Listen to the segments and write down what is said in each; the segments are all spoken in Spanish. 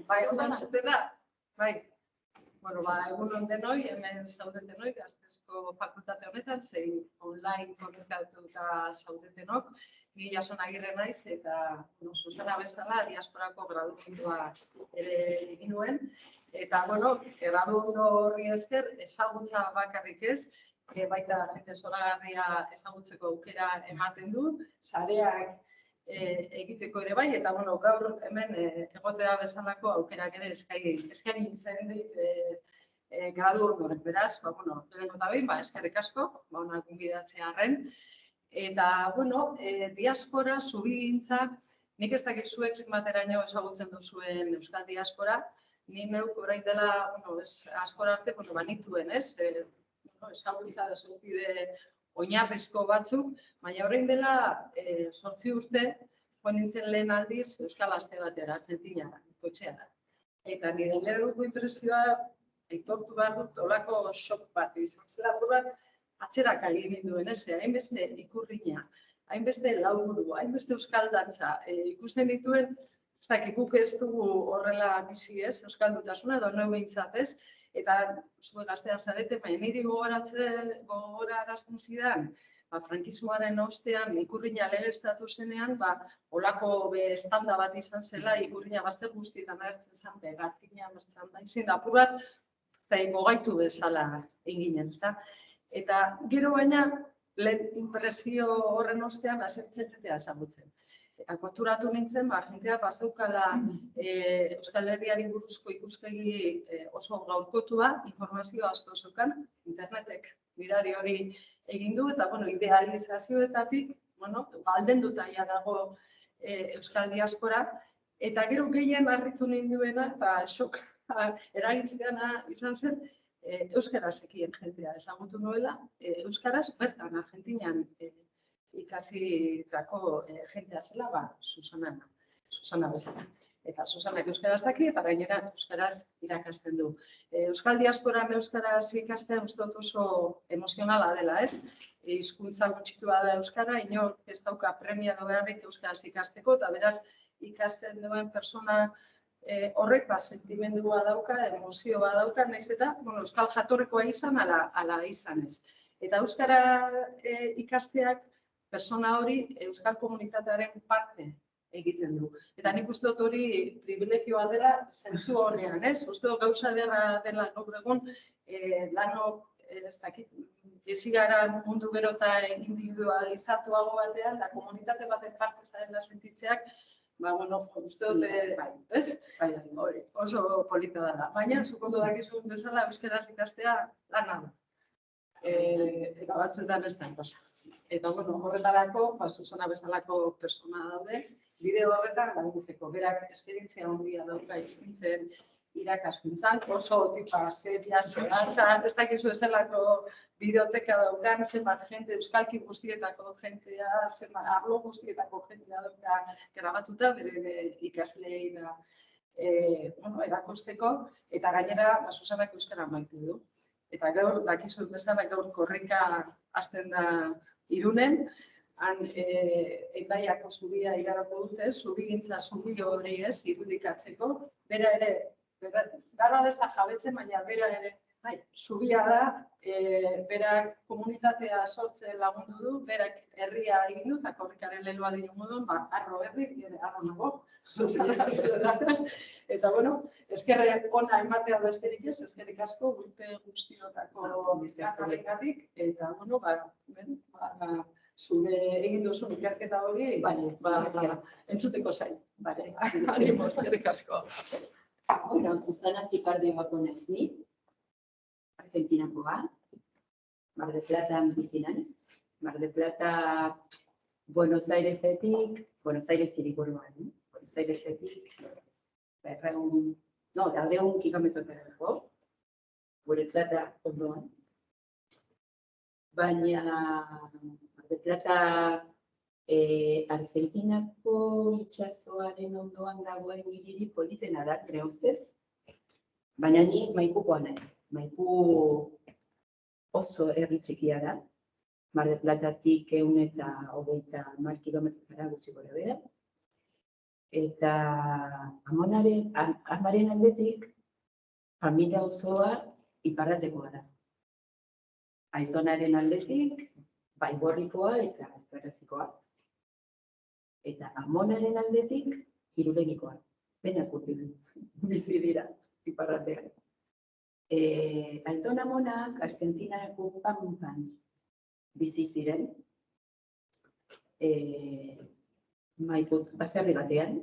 Bai, ondo zutela? Bai. Bueno, egun denoi, hemen zaudetenoi, Gasteizko fakultate honetan, zein online konektatuta zaudetenok. Ni Jason Agirre naiz eta zuzena bezala diasporako gradukundua ere egin nuen. Eta, gradukundu horri esker ezagutza bakarrik ez, baita jende zoragarria ezagutzeko aukera ematen du, sareak egiteko ere bai, eta gaur hemen egotera bezalako aukerak ere eskaini izan dit gradu horrek, beraz, lehenengo eta behin, eskerrik asko, hona gonbidatzea arren. Eta, diaspora, zubigintza, nik ez dakit zuek zenbateraino ezagutzen duzuen euskal diaspora, ni neuk orain dela, askora arte, banituen, ez? Ezagutza da zukide oinarrizko batzuk, baina orain dela 8 urte, joan nintzen lehen aldiz Euskal Aste batera, Argentinara, kotxeara. Eta nire lehenengo inpresioa, aitortu behar dut, olako shock bat izan zela, atzerak egin ninduen, ez? Hainbeste ikurrina, hainbeste lauburu, hainbeste euskal dantza, ikusten dituen, ez dakik guk ez dugu horrela bizi ez, euskaldutasuna, edo neu behintzat ez, eta zue gaztea zarete, baina niri gogorarazten zidan, frankismoaren ostean ikurrina legeztatu zenean, olako estanda bat izan zela, ikurrina bazter guztietan agertzen zen, begatina, merchandising, apur bat, gogaitu bezala eginen, ezta? Eta gero baina, lehen impresio horren ostean, asertzen jentea ezagutzen. Eta konturatu nintzen, jentea bazeukala Euskal Herriari buruzko ikuspegi oso gaurkotua, informazio asko zeukan, internetek mirari hori egin du, eta idealizazioetatik, galdenduta ja dago Euskal Diaspora, eta gero gehien harritu ninduena, eta sok eragitzeana izan zen, euskaraz ekien jentea ezagutu nuela, euskaraz bertan Argentinan ikasitako jentea zela, Susana bezala. Eta Susanak euskaraz daki eta gainera euskaraz irakasten du. Euskal Diasporan euskaraz ikastea uste dut oso emozionala dela, ez? Hizkuntza gutxitua da euskara, inor ez dauka premia edo beharrik euskaraz ikasteko, eta beraz ikasten duen persona horrek sentimendua dauka, emozioa dauka, nahiz eta euskal jatorrekoa izan ala izan ez. Eta euskara ikasteak persona hori euskal komunitatearen parte egiten du. Eta nik uste dut hori privilegioa dela zentzu honean, ez? Uste dut gauza dela gaur egun, lanok, ez dakit, bizi gara mundu gero eta individualizatuago batean, da komunitate baten parte zarela sentitzeak, uste dut, ez? Oso polita dela. Baina, zukondo dakizun bezala, euskaraz ikastea lana da. Eta batzuetan ez da pasa. Eta horretarako, Susana bezalako persona daude, bideo horretan laguntzeko. Berak esperientzia handia dauka hizkuntzen irakaskuntzan, oso tipa seria, zehatza, ez dakizu ezelako bideoteka daukan, zenbat jende, euskalki guztietako jentea, zenbat arlo guztietako jentea dauka grabatuta, bere ikaslei da erakusteko, eta gainera Susanak euskara maite du. Eta gaur, dakizu bezala, gaur korrika hasten da Irunen, Hendaiako zubia igaroko dute, zubigintza zubi hori ez, irudikatzeko, bera ere, gara ez da jabetzen, baina bera ere, zubia da, berak komunitatea sortze lagundu du, berak herria egin du, eta korrikaren leloa dira modun, arro herri, arro nago, eta eskerre ona ematea besterik ez, eskerrik asko, urte guztiotako bizkazarengatik, eta zure egin duzun ikerketa hori, entzuteko zain. Animo, eskerrik asko. Susana Zikardioako naiz ni, Argentinakoa, Mar del Plata bizi naiz. Mar del Plata, Buenos Airesetik, Buenos Aires hiriburuan, Buenos Airesetik, 200 kilometrotara dago, guretzat ondoan. Baina Mar del Plata Argentinako itsasoaren ondoan dagoen hiri politena da, nire ustez. Baina ni Maikukoa naiz. Maiku oso herri txikia da. Mar del Platatik 120 kilometrotara gutxi gorabehera. Eta amaren aldetik, familia osoa iparraldekoa da. Aitonaren aldetik, Baiborrikoa eta Alferrezikoa. Eta amonaren aldetik, Irulegikoa. Denak urbil bizi dira iparraldean. Aiton amonak Argentinako Pampan bizi ziren. Maiput, baserri batean.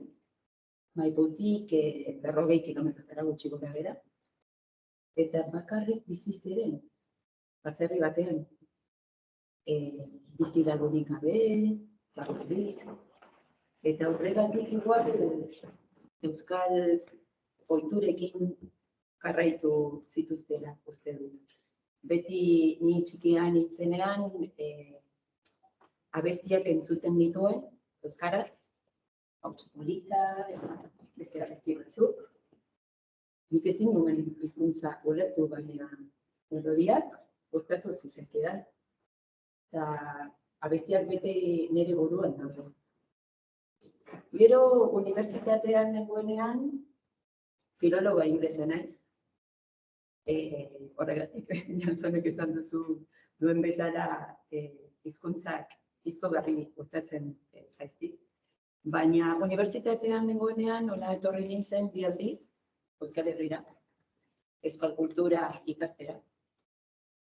Maiputik 40 kilometrotara gutxi gora bera. Eta bakarrik bizi ziren. Baserri batean. Bizilagunik gabe, bakarrik. Eta horregatik igual euskal ohiturekin jarraitu zituztela, uste dut. Beti ni txikian nintzenean abestiak entzuten nituen euskaraz, Hautsa Polita eta beste abesti batzuk. Nik ezin nuen hizkuntza ulertu, baina melodiak gustatu zitzaizkidan. Eta abestiak beti nire buruan dago. Gero unibertsitatean nengoenean filologa ingelesa naiz. Horregatik, Jansonek esan duen bezala hizkuntzak izugarri gustatzen zaizkit. Baina unibertsitatean nengoenean hona etorri nintzen 2 aldiz Euskal Herrira, euskal kultura ikastera.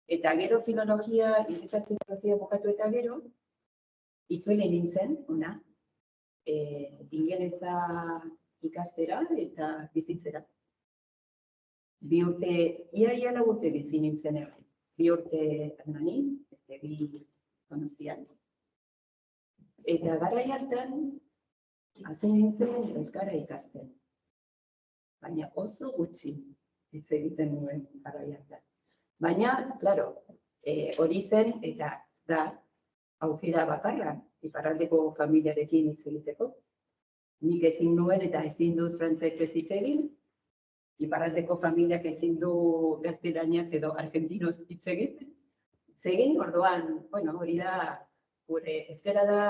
Eta gero filologia, ingelesa filologia bukatu eta gero, itzuli nintzen, hona, ingelesa ikastera eta bizitzera. 2 urte, ia 4 urte bizi nintzen ere. 2 urte Hernanin, 2 Donostian. Eta garai hartan, hasi nintzen euskara ikasten. Baina oso gutxi hitz egiten nuen garai hartan. Baina, claro, hori zen eta da aukera bakarra iparraldeko familiarekin hitz egiteko. Nik ezin nuen eta ezin dut frantsesez hitz egin. Iparraldeko familiak ezin du gaztelaniaz edo argentinoz hitz egin. Orduan, bueno, hori da gure euskara da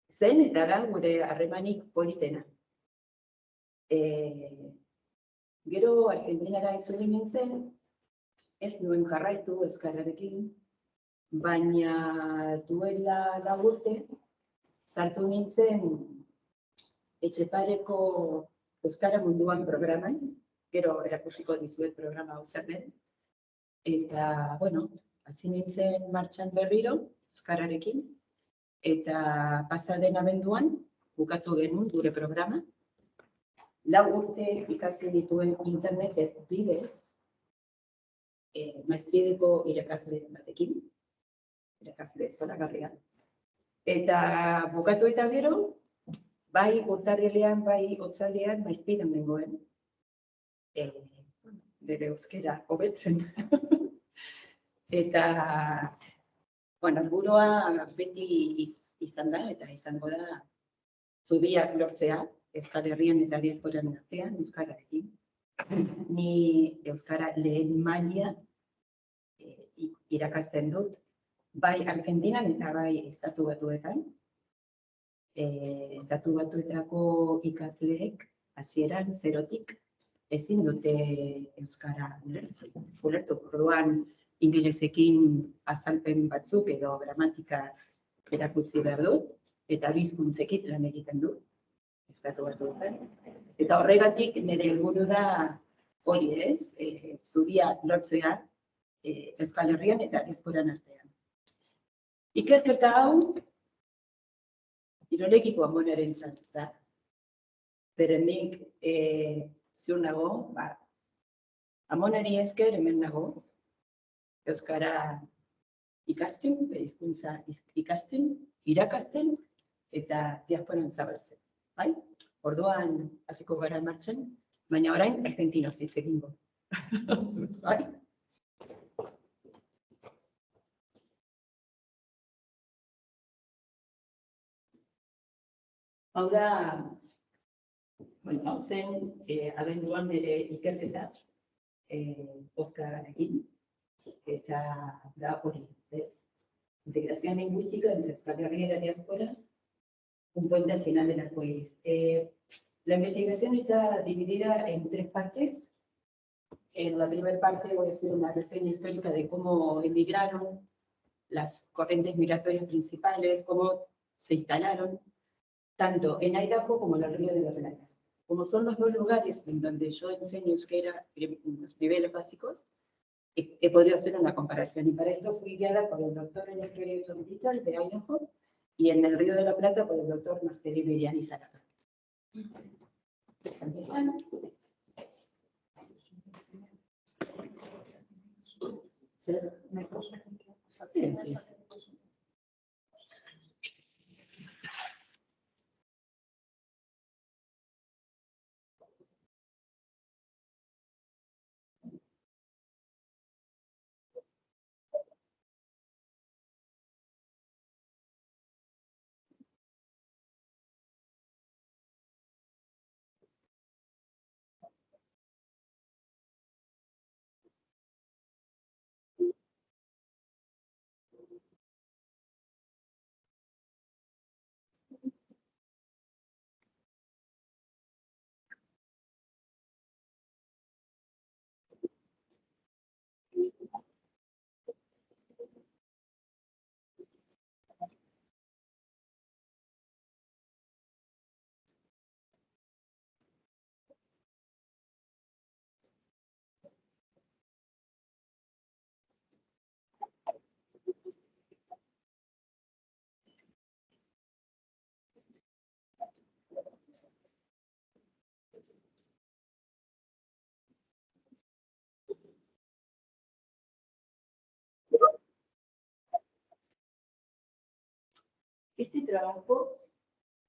zen eta da gure harremanik politena. Gero Argentinara itzuli nintzen, ez nuen jarraitu euskararekin, baina duela 4 urte sartu nintzen Etxepareko Euskara Munduan programan, gero erakutsiko dizuet programa hau zer den. Eta, bueno, hasi nintzen martxan berriro euskararekin, eta pasa den abenduan bukatu genuen gure programa. 4 urte ikasi dituen internet bidez, maizpideko irakasle batekin, irakasle zoragarria. Eta bukatu eta gero, bai urtarrilean, bai otsailean maizpidan nengoen. Bere euskara hobetzen. Eta, bueno, helburua beti izan da eta izango da zubiak lortzea, Euskal Herrian eta diasporan artean, euskararekin. Ni euskara lehen maila irakasten dut, bai Argentinan eta bai Estatu Batuetan. Estatu Batuetako ikasleek hasieran zerotik ezin dute euskara ulertu. Orduan ingelesekin azalpen batzuk edo gramatika erakutsi behar dut, eta 2 hizkuntzekin lan egiten du, Estatu Batuetan. Eta horregatik nire helburu da hori ez, zubia lortzea Euskal Herrian eta diasporan artean. Ikerketa hau, Irulegiko amonarentzat da. Zeren nik ziur nago, amonari esker hemen nago, euskara ikasten, hizkuntza ikasten, irakasten eta diasporan zabaltzen. Bai? Orduan hasiko gara martxan, baina orain argentinoz hitz egingo. Bai? Hau da, hau zen abenduan nire ikerketa Oskararekin, eta da hori, ez? Integrazioa lingüística entre Euskal Herria y la diáspora un puente al final del arco iris. La investigación está dividida en 3 partes. En la primera parte voy a hacer una reseña histórica de cómo emigraron las corrientes migratorias principales, cómo se instalaron, tanto en Idaho como en el Río de la Plata. Como son los 2 lugares en donde yo enseño euskera en los niveles básicos, he podido hacer una comparación. Y para esto fui guiada por el doctor en Euskera y Digital de Idaho y en el Río de la Plata por el doctor Marcelo Miriani Zaraca. Presentación. ¿Sí? Sí, sí. Este trabajo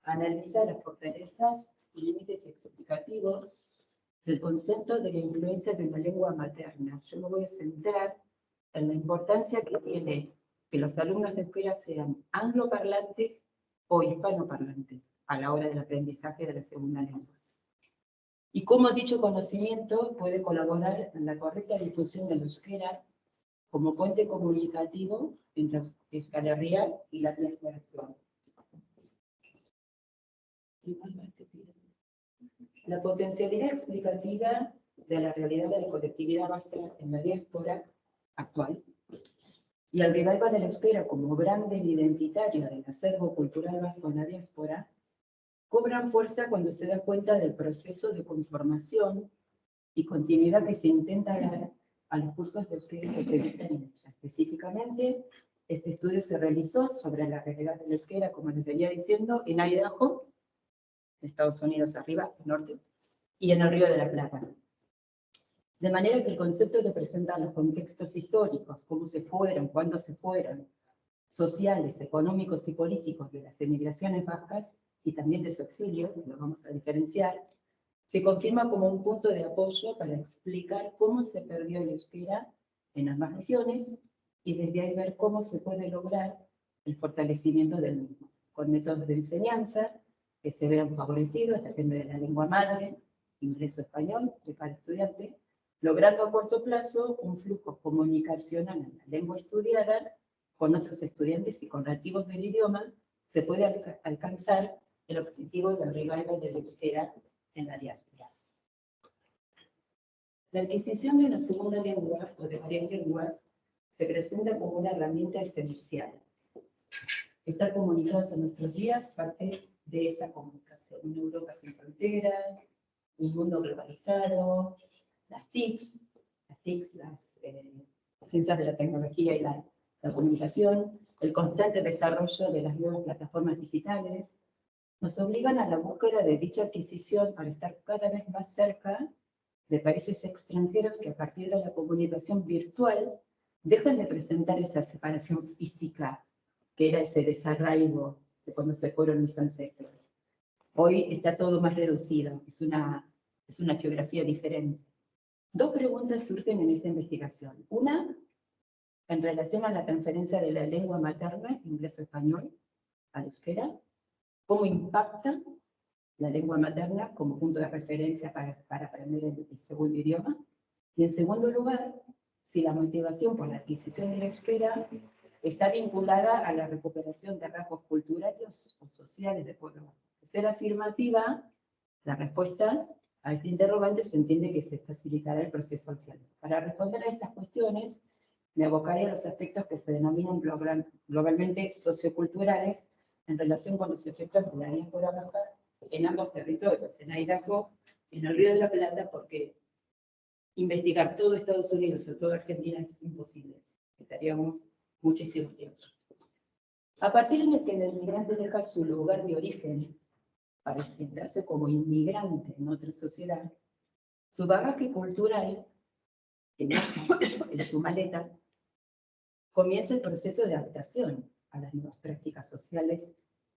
analiza las fortalezas y límites explicativos del concepto de la influencia de la lengua materna. Yo me voy a centrar en la importancia que tiene que los alumnos de euskera sean angloparlantes o hispanoparlantes a la hora del aprendizaje de la segunda lengua. Y cómo dicho conocimiento puede colaborar en la correcta difusión del euskera como puente comunicativo entre Euskal Herria y la diáspora actual. La potencialidad explicativa de la realidad de la colectividad vasca en la diáspora actual y el revival del euskera como branding identitario del acervo cultural vasco en la diáspora cobran fuerza cuando se da cuenta del proceso de conformación y continuidad que se intenta dar a los cursos de euskera que se dictan en ella. Específicamente, este estudio se realizó sobre la realidad del euskera, como les venía diciendo, en Idaho, Estados Unidos arriba, norte, y en el Río de la Plata. De manera que el concepto de presentar los contextos históricos, cómo se fueron, cuándo se fueron, sociales, económicos y políticos de las emigraciones vascas y también de su exilio, que lo vamos a diferenciar, se confirma como un punto de apoyo para explicar cómo se perdió el euskera en ambas regiones y desde ahí ver cómo se puede lograr el fortalecimiento del mismo, con métodos de enseñanza que se vean favorecidos, depende de la lengua madre, ingreso español de cada estudiante, logrando a corto plazo un flujo comunicacional en la lengua estudiada con otros estudiantes y con nativos del idioma, se puede alcanzar el objetivo del revival del euskera en la diáspora. La adquisición de una segunda lengua o de varias lenguas se presenta como una herramienta esencial. Estar comunicados en nuestros días parte de esa comunicación. Una Europa sin fronteras, un mundo globalizado, las TICs, las ciencias de la tecnología y la comunicación, el constante desarrollo de las nuevas plataformas digitales, nos obligan a la búsqueda de dicha adquisición para estar cada vez más cerca de países extranjeros que a partir de la comunicación virtual dejan de presentar esa separación física que era ese desarraigo de cuando se fueron mis ancestros. Hoy está todo más reducido, es una geografía diferente. 2 preguntas surgen en esta investigación. Una, en relación a la transferencia de la lengua materna, inglés-español, al euskera, cómo impacta la lengua materna como punto de referencia para aprender el segundo idioma. Y en segundo lugar, si la motivación por la adquisición del euskera está vinculada a la recuperación de rasgos culturales o sociales del pueblo vasco. De ser afirmativa, la respuesta a este interrogante se entiende que se facilitará el proceso social. Para responder a estas cuestiones, me abocaré a los aspectos que se denominan globalmente socioculturales en relación con los efectos de la diáspora vasca en ambos territorios, en Idaho, en el Río de la Plata, porque investigar todo Estados Unidos o toda Argentina es imposible. Estaríamos muchísimo tiempo. A partir de que el inmigrante deja su lugar de origen para sentarse como inmigrante en otra sociedad, su bagaje cultural, que deja en su maleta, comienza el proceso de adaptación a las nuevas prácticas sociales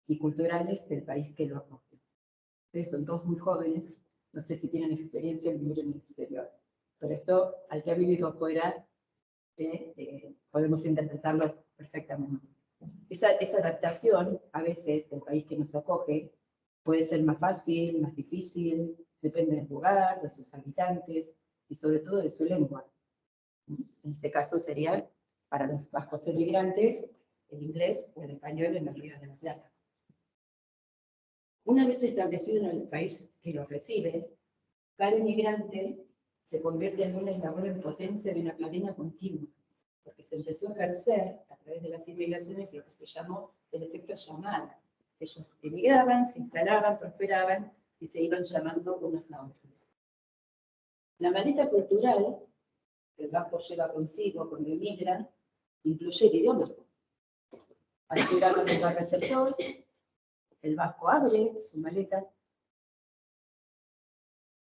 y culturales del país que lo acoge. Ustedes son todos muy jóvenes, no sé si tienen experiencia en vivir en el exterior, pero esto, al que ha vivido afuera, podemos interpretarlo perfectamente. Esa adaptación, a veces, del país que nos acoge, puede ser más fácil, más difícil, depende del lugar, de sus habitantes y sobre todo de su lengua. En este caso sería, para los vascos emigrantes, el inglés o el español en el Río de la Plata. Una vez establecido en el país que lo recibe, cada inmigrante se convierte en un eslabón en potencia de una cadena continua, porque se empezó a ejercer a través de las inmigraciones lo que se llamó el efecto llamada. Ellos emigraban, se instalaban, prosperaban y se iban llamando unos a otros. La maleta cultural que el vasco lleva consigo cuando emigra incluye el idioma. Al llegar al lugar receptor, el vasco abre su maleta,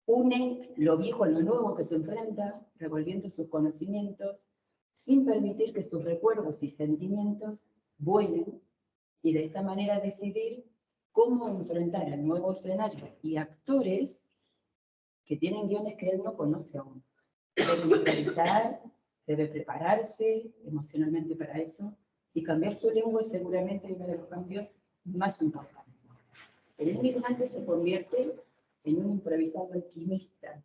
une lo viejo a lo nuevo que se enfrenta, revolviendo sus conocimientos, sin permitir que sus recuerdos y sentimientos vuelen, y de esta manera decidir cómo enfrentar el nuevo escenario y actores que tienen guiones que él no conoce aún. Debe improvisar, debe prepararse emocionalmente para eso, y cambiar su lengua es seguramente uno de los cambios más importantes. El inmigrante se convierte en un improvisado alquimista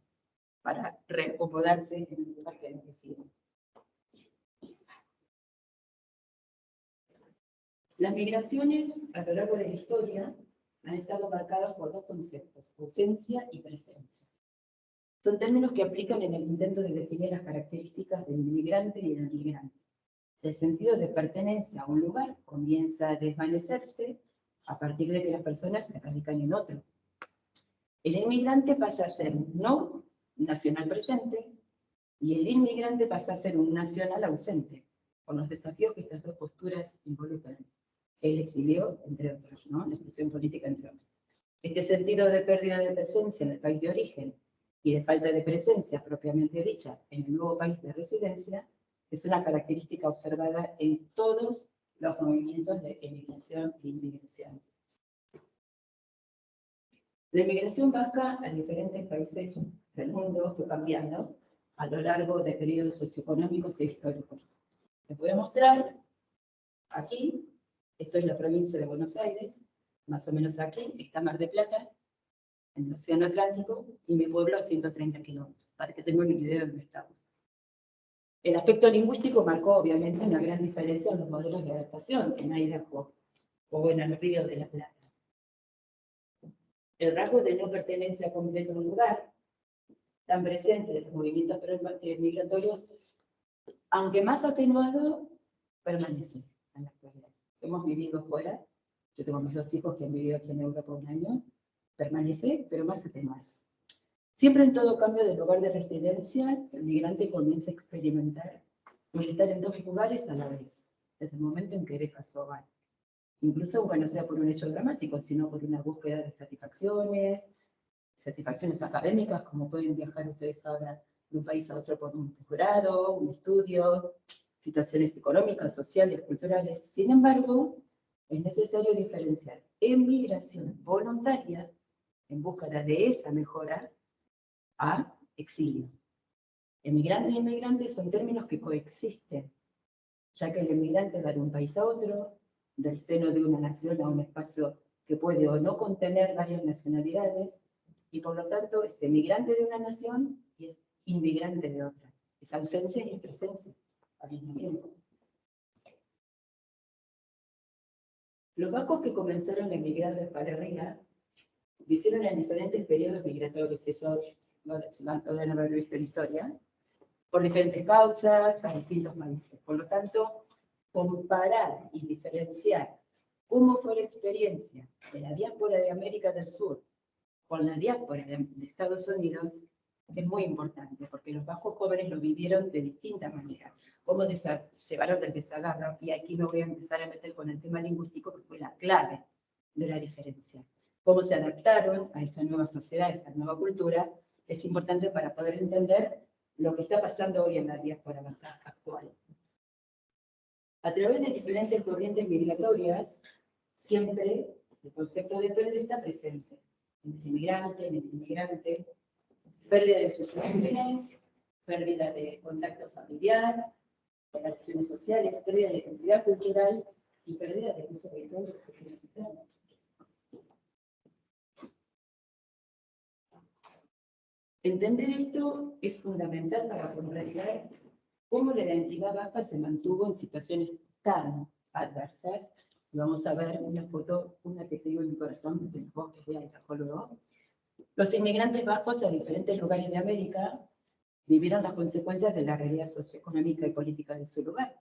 para reacomodarse en el lugar que necesita. Las migraciones a lo largo de la historia han estado marcadas por dos conceptos, ausencia y presencia. Son términos que aplican en el intento de definir las características del inmigrante y del migrante. El sentido de pertenencia a un lugar comienza a desvanecerse a partir de que las personas se radican en otro. El inmigrante pasa a ser un no nacional presente y el inmigrante pasa a ser un nacional ausente, con los desafíos que estas dos posturas involucran. El exilio, entre otros, ¿no? La exclusión política, entre otros. Este sentido de pérdida de presencia en el país de origen y de falta de presencia propiamente dicha en el nuevo país de residencia es una característica observada en todos los movimientos de emigración e inmigración. La inmigración vasca a diferentes países del mundo fue cambiando a lo largo de periodos socioeconómicos e históricos. Les voy a mostrar aquí, esto es la provincia de Buenos Aires, más o menos aquí está Mar del Plata, en el Océano Atlántico, y mi pueblo a 130 kilómetros, para que tengan una idea de dónde estamos. El aspecto lingüístico marcó obviamente una gran diferencia en los modelos de adaptación en Idaho o en el Río de la Plata. El rasgo de no pertenencia completa a un lugar, tan presente en los movimientos migratorios, aunque más atenuado, permanece en la actualidad. Hemos vivido fuera, yo tengo mis dos hijos que han vivido aquí en Europa un año, permanece, pero más atenuado. Siempre en todo cambio de lugar de residencia, el migrante comienza a experimentar el estar en dos lugares a la vez, desde el momento en que deja su hogar. Incluso aunque no sea por un hecho dramático, sino por una búsqueda de satisfacciones académicas, como pueden viajar ustedes ahora de un país a otro por un posgrado, un estudio, situaciones económicas, sociales, culturales. Sin embargo, es necesario diferenciar emigración voluntaria en búsqueda de esa mejora a exilio. Emigrante e inmigrante son términos que coexisten, ya que el emigrante va de un país a otro, del seno de una nación a un espacio que puede o no contener varias nacionalidades, y por lo tanto es emigrante de una nación y es inmigrante de otra. Es ausencia y es presencia al mismo tiempo. Los vascos que comenzaron a emigrar de Euskal Herria lo hicieron en diferentes periodos migratorios, eso lo deben haber visto en la historia, por diferentes causas, a distintos países. Por lo tanto, comparar y diferenciar cómo fue la experiencia de la diáspora de América del Sur con la diáspora de Estados Unidos es muy importante, porque los vascos jóvenes lo vivieron de distinta manera. Cómo llevaron el desagarro, y aquí me voy a empezar a meter con el tema lingüístico, que fue la clave de la diferencia. Cómo se adaptaron a esa nueva sociedad, a esa nueva cultura, es importante para poder entender lo que está pasando hoy en la diáspora vasca actual. A través de diferentes corrientes migratorias, siempre el concepto de pérdida está presente. En el inmigrante, pérdida de sus orígenes, pérdida de contacto familiar, de relaciones sociales, pérdida de identidad cultural y pérdida de uso habitual de su capital. Entender esto es fundamental para comprender cómo la identidad vasca se mantuvo en situaciones tan adversas. Y vamos a ver una foto, una que tengo en mi corazón, de los bosques de Aitajolugo. Los inmigrantes vascos a diferentes lugares de América vivieron las consecuencias de la realidad socioeconómica y política de su lugar.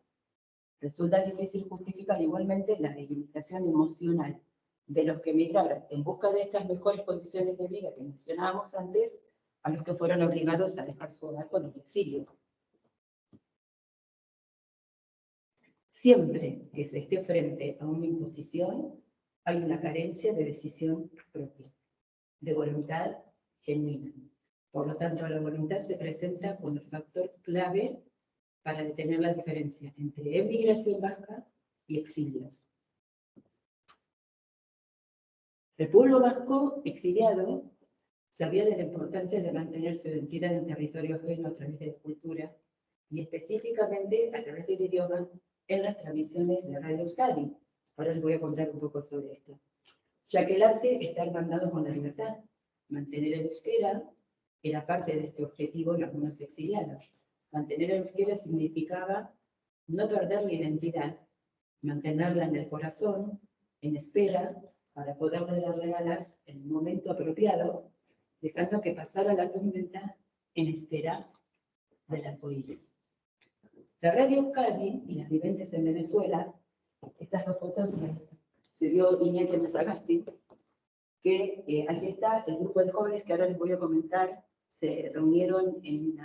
Resulta difícil justificar igualmente la delimitación emocional de los que emigraron en busca de estas mejores condiciones de vida que mencionábamos antes, a los que fueron obligados a dejar su hogar con el exilio. Siempre que se esté frente a una imposición, hay una carencia de decisión propia, de voluntad genuina. Por lo tanto, la voluntad se presenta como el factor clave para detener la diferencia entre emigración vasca y exilio. El pueblo vasco exiliado sabía de la importancia de mantener su identidad en territorio ajeno a través de la cultura y específicamente a través del idioma en las transmisiones de Radio Euskadi. Ahora les voy a contar un poco sobre esto. Ya que el arte está hermanado con la libertad. Mantener el euskera era parte de este objetivo en algunos exiliados. Mantener el euskera significaba no perder la identidad, mantenerla en el corazón, en espera, para poderle darle alas en el momento apropiado, dejando que pasara la tormenta en espera del arcoíris. La Radio Euskadi y las vivencias en Venezuela, estas dos fotos se dio Iñaki Mesagasti, que aquí está el grupo de jóvenes que ahora les voy a comentar, se reunieron en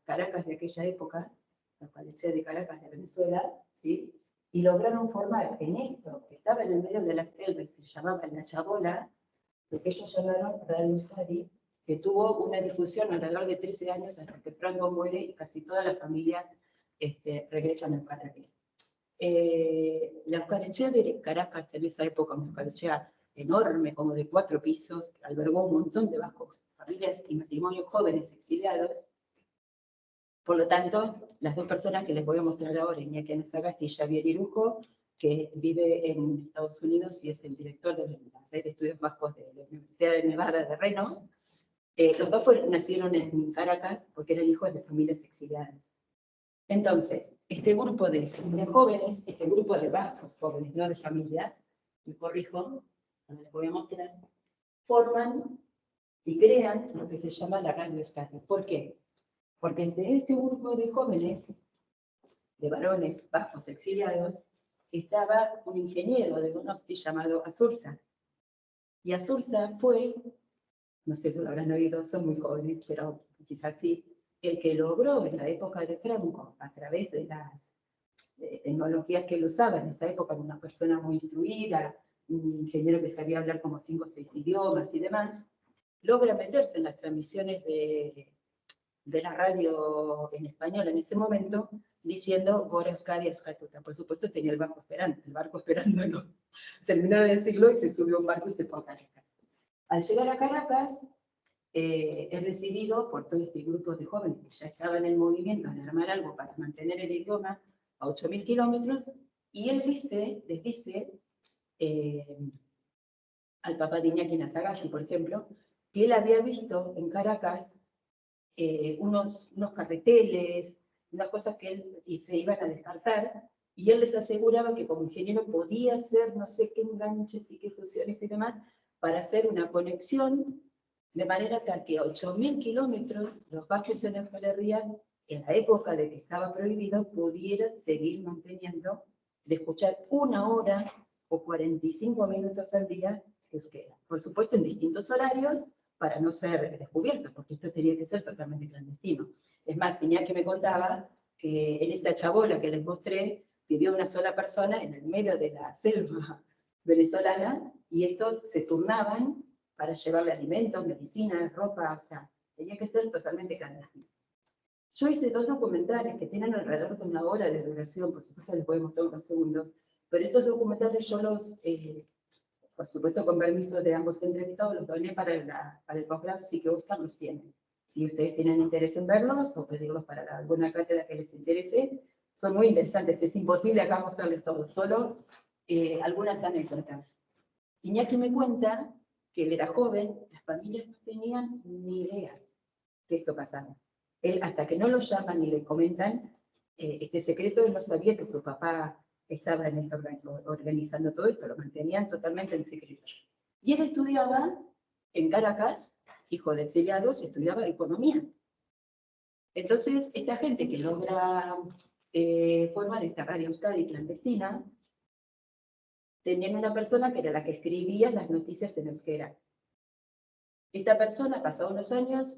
Caracas de aquella época, la Colección de Caracas de Venezuela, ¿sí? Y lograron formar en esto, que estaba en el medio de la selva y se llamaba La Chabola, lo que ellos llamaron Radio Euskadi, que tuvo una difusión alrededor de 13 años hasta que Franco muere y casi todas las familias regresan a Euskal Herria. La Euskal de Caracas en esa época, una Euskal enorme, como de 4 pisos, que albergó un montón de vascos, familias y matrimonios jóvenes exiliados. Por lo tanto, las dos personas que les voy a mostrar ahora, Iñaki Mesagasti y Javier Irujo, que vive en Estados Unidos y es el director de la Red de Estudios Vascos de la Universidad de Nevada de Reno, los dos nacieron en Caracas porque eran hijos de familias exiliadas. Entonces, este grupo de jóvenes, este grupo de vascos jóvenes, no de familias, me corrijo, ahora les voy a mostrar, forman y crean lo que se llama la Radio Euskadi. ¿Por qué? Porque entre este grupo de jóvenes, de varones vascos exiliados, estaba un ingeniero de Donosti llamado Azurza. Y Azurza fue, no sé si lo habrán oído, son muy jóvenes, pero quizás sí, el que logró en la época de Franco, a través de las tecnologías que él usaba en esa época, una persona muy instruida, un ingeniero que sabía hablar como 5 o 6 idiomas y demás, logra meterse en las transmisiones de la radio en español en ese momento, diciendo Gora Euskadi Euskatuta. Por supuesto tenía el barco esperándolo. Terminó de decirlo y se subió a un barco y se fue a Caracas. Al llegar a Caracas, es recibido por todo este grupo de jóvenes que ya estaban en el movimiento de armar algo para mantener el idioma a 8.000 kilómetros, y él les dice al papá de Iñaki Mesagasti, por ejemplo, que él había visto en Caracas unos carreteles, unas cosas que él y se iban a descartar, Y él les aseguraba que como ingeniero podía hacer no sé qué enganches y qué fusiones y demás para hacer una conexión de manera tal que a 8.000 kilómetros los vascos en Euskal Herria, en la época de que estaba prohibido, pudieran seguir manteniendo de escuchar 1 hora o 45 minutos al día euskera. Por supuesto, en distintos horarios para no ser descubiertos, porque esto tenía que ser totalmente clandestino. Es más, Iñaki me contaba que en esta chabola que les mostré, vivió una sola persona en el medio de la selva venezolana y estos se turnaban para llevarle alimentos, medicinas, ropa, o sea, tenía que ser totalmente clandestino. Yo hice 2 documentales que tienen alrededor de 1 hora de duración, por supuesto les voy a mostrar unos segundos, pero estos documentales yo los, por supuesto con permiso de ambos entrevistados, los doné para el posgrado, sí que Oscar los tiene. Si ustedes tienen interés en verlos o pedirlos para alguna cátedra que les interese, son muy interesantes, es imposible acá mostrarles todos, solo algunas anécdotas. Iñaki me cuenta que él era joven, las familias no tenían ni idea que esto pasaba. Él, hasta que no lo llaman y le comentan este secreto, él no sabía que su papá estaba en esto, organizando todo esto, lo mantenían totalmente en secreto. Y él estudiaba en Caracas, hijo de exiliados, estudiaba economía. Entonces, esta gente que logra formar esta Radio Euskadi clandestina, tenían una persona que era la que escribía las noticias en euskera. Esta persona, pasados unos años,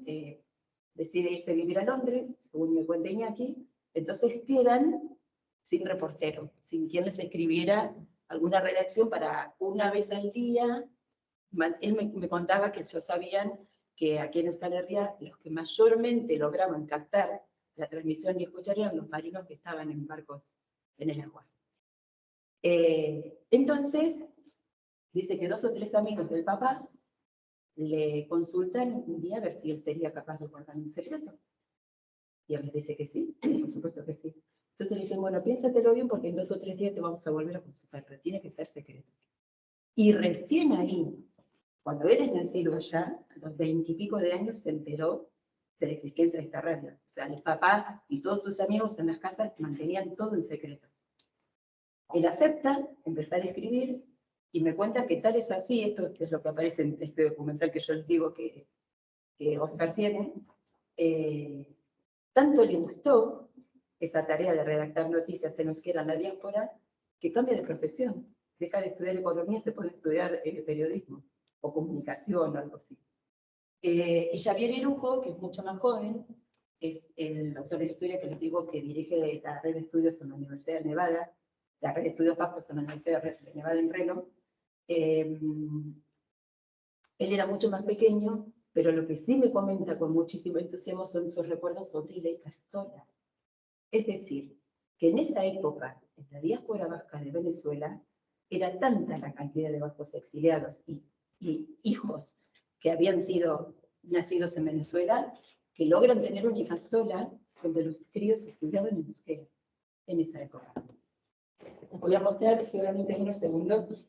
decide irse a vivir a Londres, según me cuenta Iñaki, entonces quedan sin reportero, sin quien les escribiera alguna redacción para una vez al día. Él me contaba que ellos sabían que aquí en Euskal Herria los que mayormente lograban captar la transmisión y escuchar eran los marinos que estaban en barcos en el agua. Entonces, dice que 2 o 3 amigos del papá le consultan un día a ver si él sería capaz de guardar un secreto. Y él les dice que sí, por supuesto que sí. Entonces le dicen, bueno, piénsatelo bien porque en 2 o 3 días te vamos a volver a consultar, pero tiene que ser secreto. Y recién ahí, cuando él es nacido allá, a los 20 y pico de años, se enteró de la existencia de esta radio. O sea, el papá y todos sus amigos en las casas mantenían todo en secreto. Él acepta empezar a escribir y me cuenta que tal es así, esto es lo que aparece en este documental que yo les digo que Oscar tiene, tanto le gustó esa tarea de redactar noticias en euskera en la diáspora, que cambia de profesión, deja de estudiar economía y se puede estudiar periodismo o comunicación o algo así. Y Xavier Irujo, que es mucho más joven, es el doctor de historia que les digo que dirige la red de estudios en la Universidad de Nevada, la red de estudios vascos en la Universidad de Nevada en Reno. Él era mucho más pequeño, pero lo que sí me comenta con muchísimo entusiasmo son sus recuerdos sobre la Castola. Es decir, que en esa época, en la diáspora vasca de Venezuela, era tanta la cantidad de vascos exiliados y hijos que habían sido nacidos en Venezuela, que logran tener una Castola donde los críos estudiaban en euskera en esa época. Voy a mostrar solamente unos segundos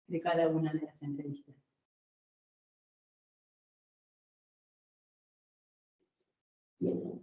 de cada una de las entrevistas. Bien.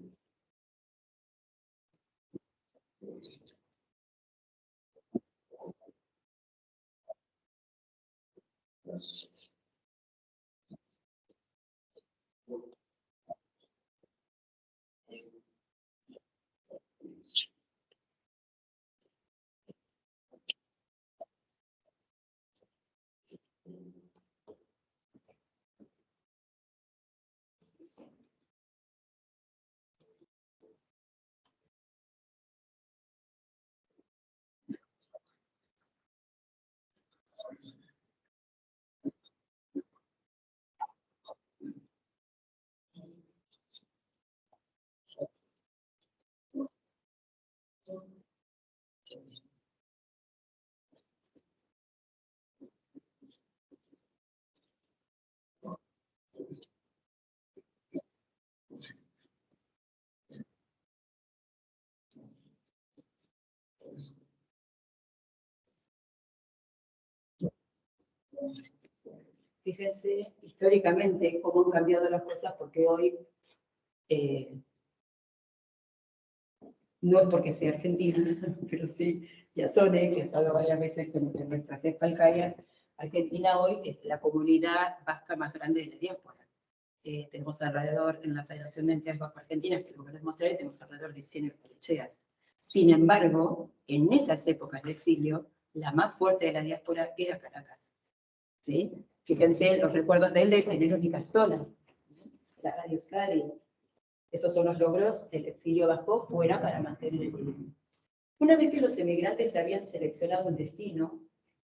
Fíjense históricamente cómo han cambiado las cosas, porque hoy no es porque sea argentina, pero sí Piazzone, que ha estado varias veces en nuestras espalcayas. Argentina hoy es la comunidad vasca más grande de la diáspora. Tenemos alrededor, en la Federación de Entidades Vasco-Argentinas, que luego les mostraré, tenemos alrededor de 100 barnechea. Sin embargo, en esas épocas de exilio, la más fuerte de la diáspora era Caracas. ¿Sí? Fíjense los recuerdos de él de Enero Nicastola, la Radio Euskadi. Esos son los logros del exilio vasco fuera para mantener el volumen. Una vez que los emigrantes habían seleccionado un destino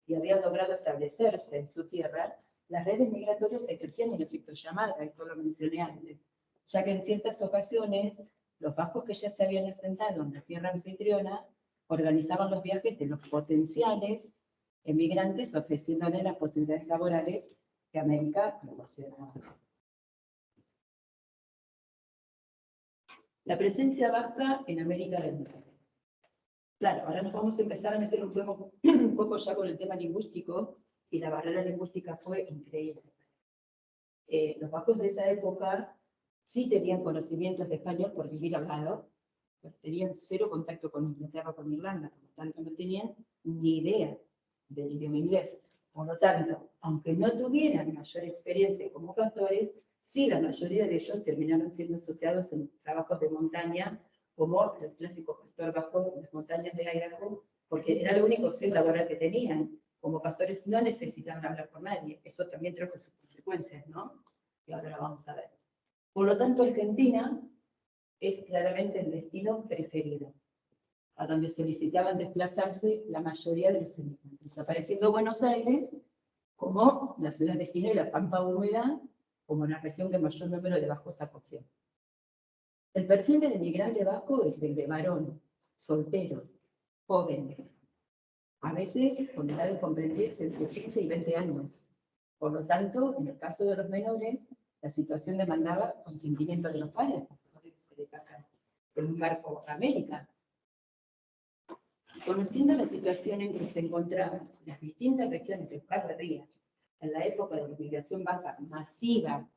y habían logrado establecerse en su tierra, las redes migratorias ejercían el efecto llamada, esto lo mencioné antes, ya que en ciertas ocasiones los vascos que ya se habían asentado en la tierra anfitriona organizaban los viajes de los potenciales emigrantes, ofreciéndoles las posibilidades laborales que América proporcionaba. La presencia vasca en América del Norte. Claro, ahora nos vamos a empezar a meter un poco ya con el tema lingüístico, y la barrera lingüística fue increíble. Los vascos de esa época sí tenían conocimientos de español por vivir al lado, pero tenían cero contacto con Inglaterra o con Irlanda, por lo tanto no tenían ni idea del idioma inglés. Por lo tanto, aunque no tuvieran mayor experiencia como pastores, sí la mayoría de ellos terminaron siendo asociados en trabajos de montaña, como el clásico pastor vasco en las montañas de Idaho, porque era la única opción laboral que tenían. Como pastores no necesitaban hablar con nadie. Eso también trajo sus consecuencias, ¿no? Y ahora lo vamos a ver. Por lo tanto, Argentina es claramente el destino preferido, a donde solicitaban desplazarse la mayoría de los emigrantes, apareciendo Buenos Aires como la ciudad destino y la Pampa húmeda como la región que mayor número de vascos acogió. El perfil del inmigrante vasco es el de varón, soltero, joven, a veces con edad de comprenderse entre 15 y 20 años. Por lo tanto, en el caso de los menores, la situación demandaba consentimiento de los padres, porque se le casan en un barco a América. Conociendo la situación en que se encontraban las distintas regiones de Euskal Herria en la época de la migración vasca masiva,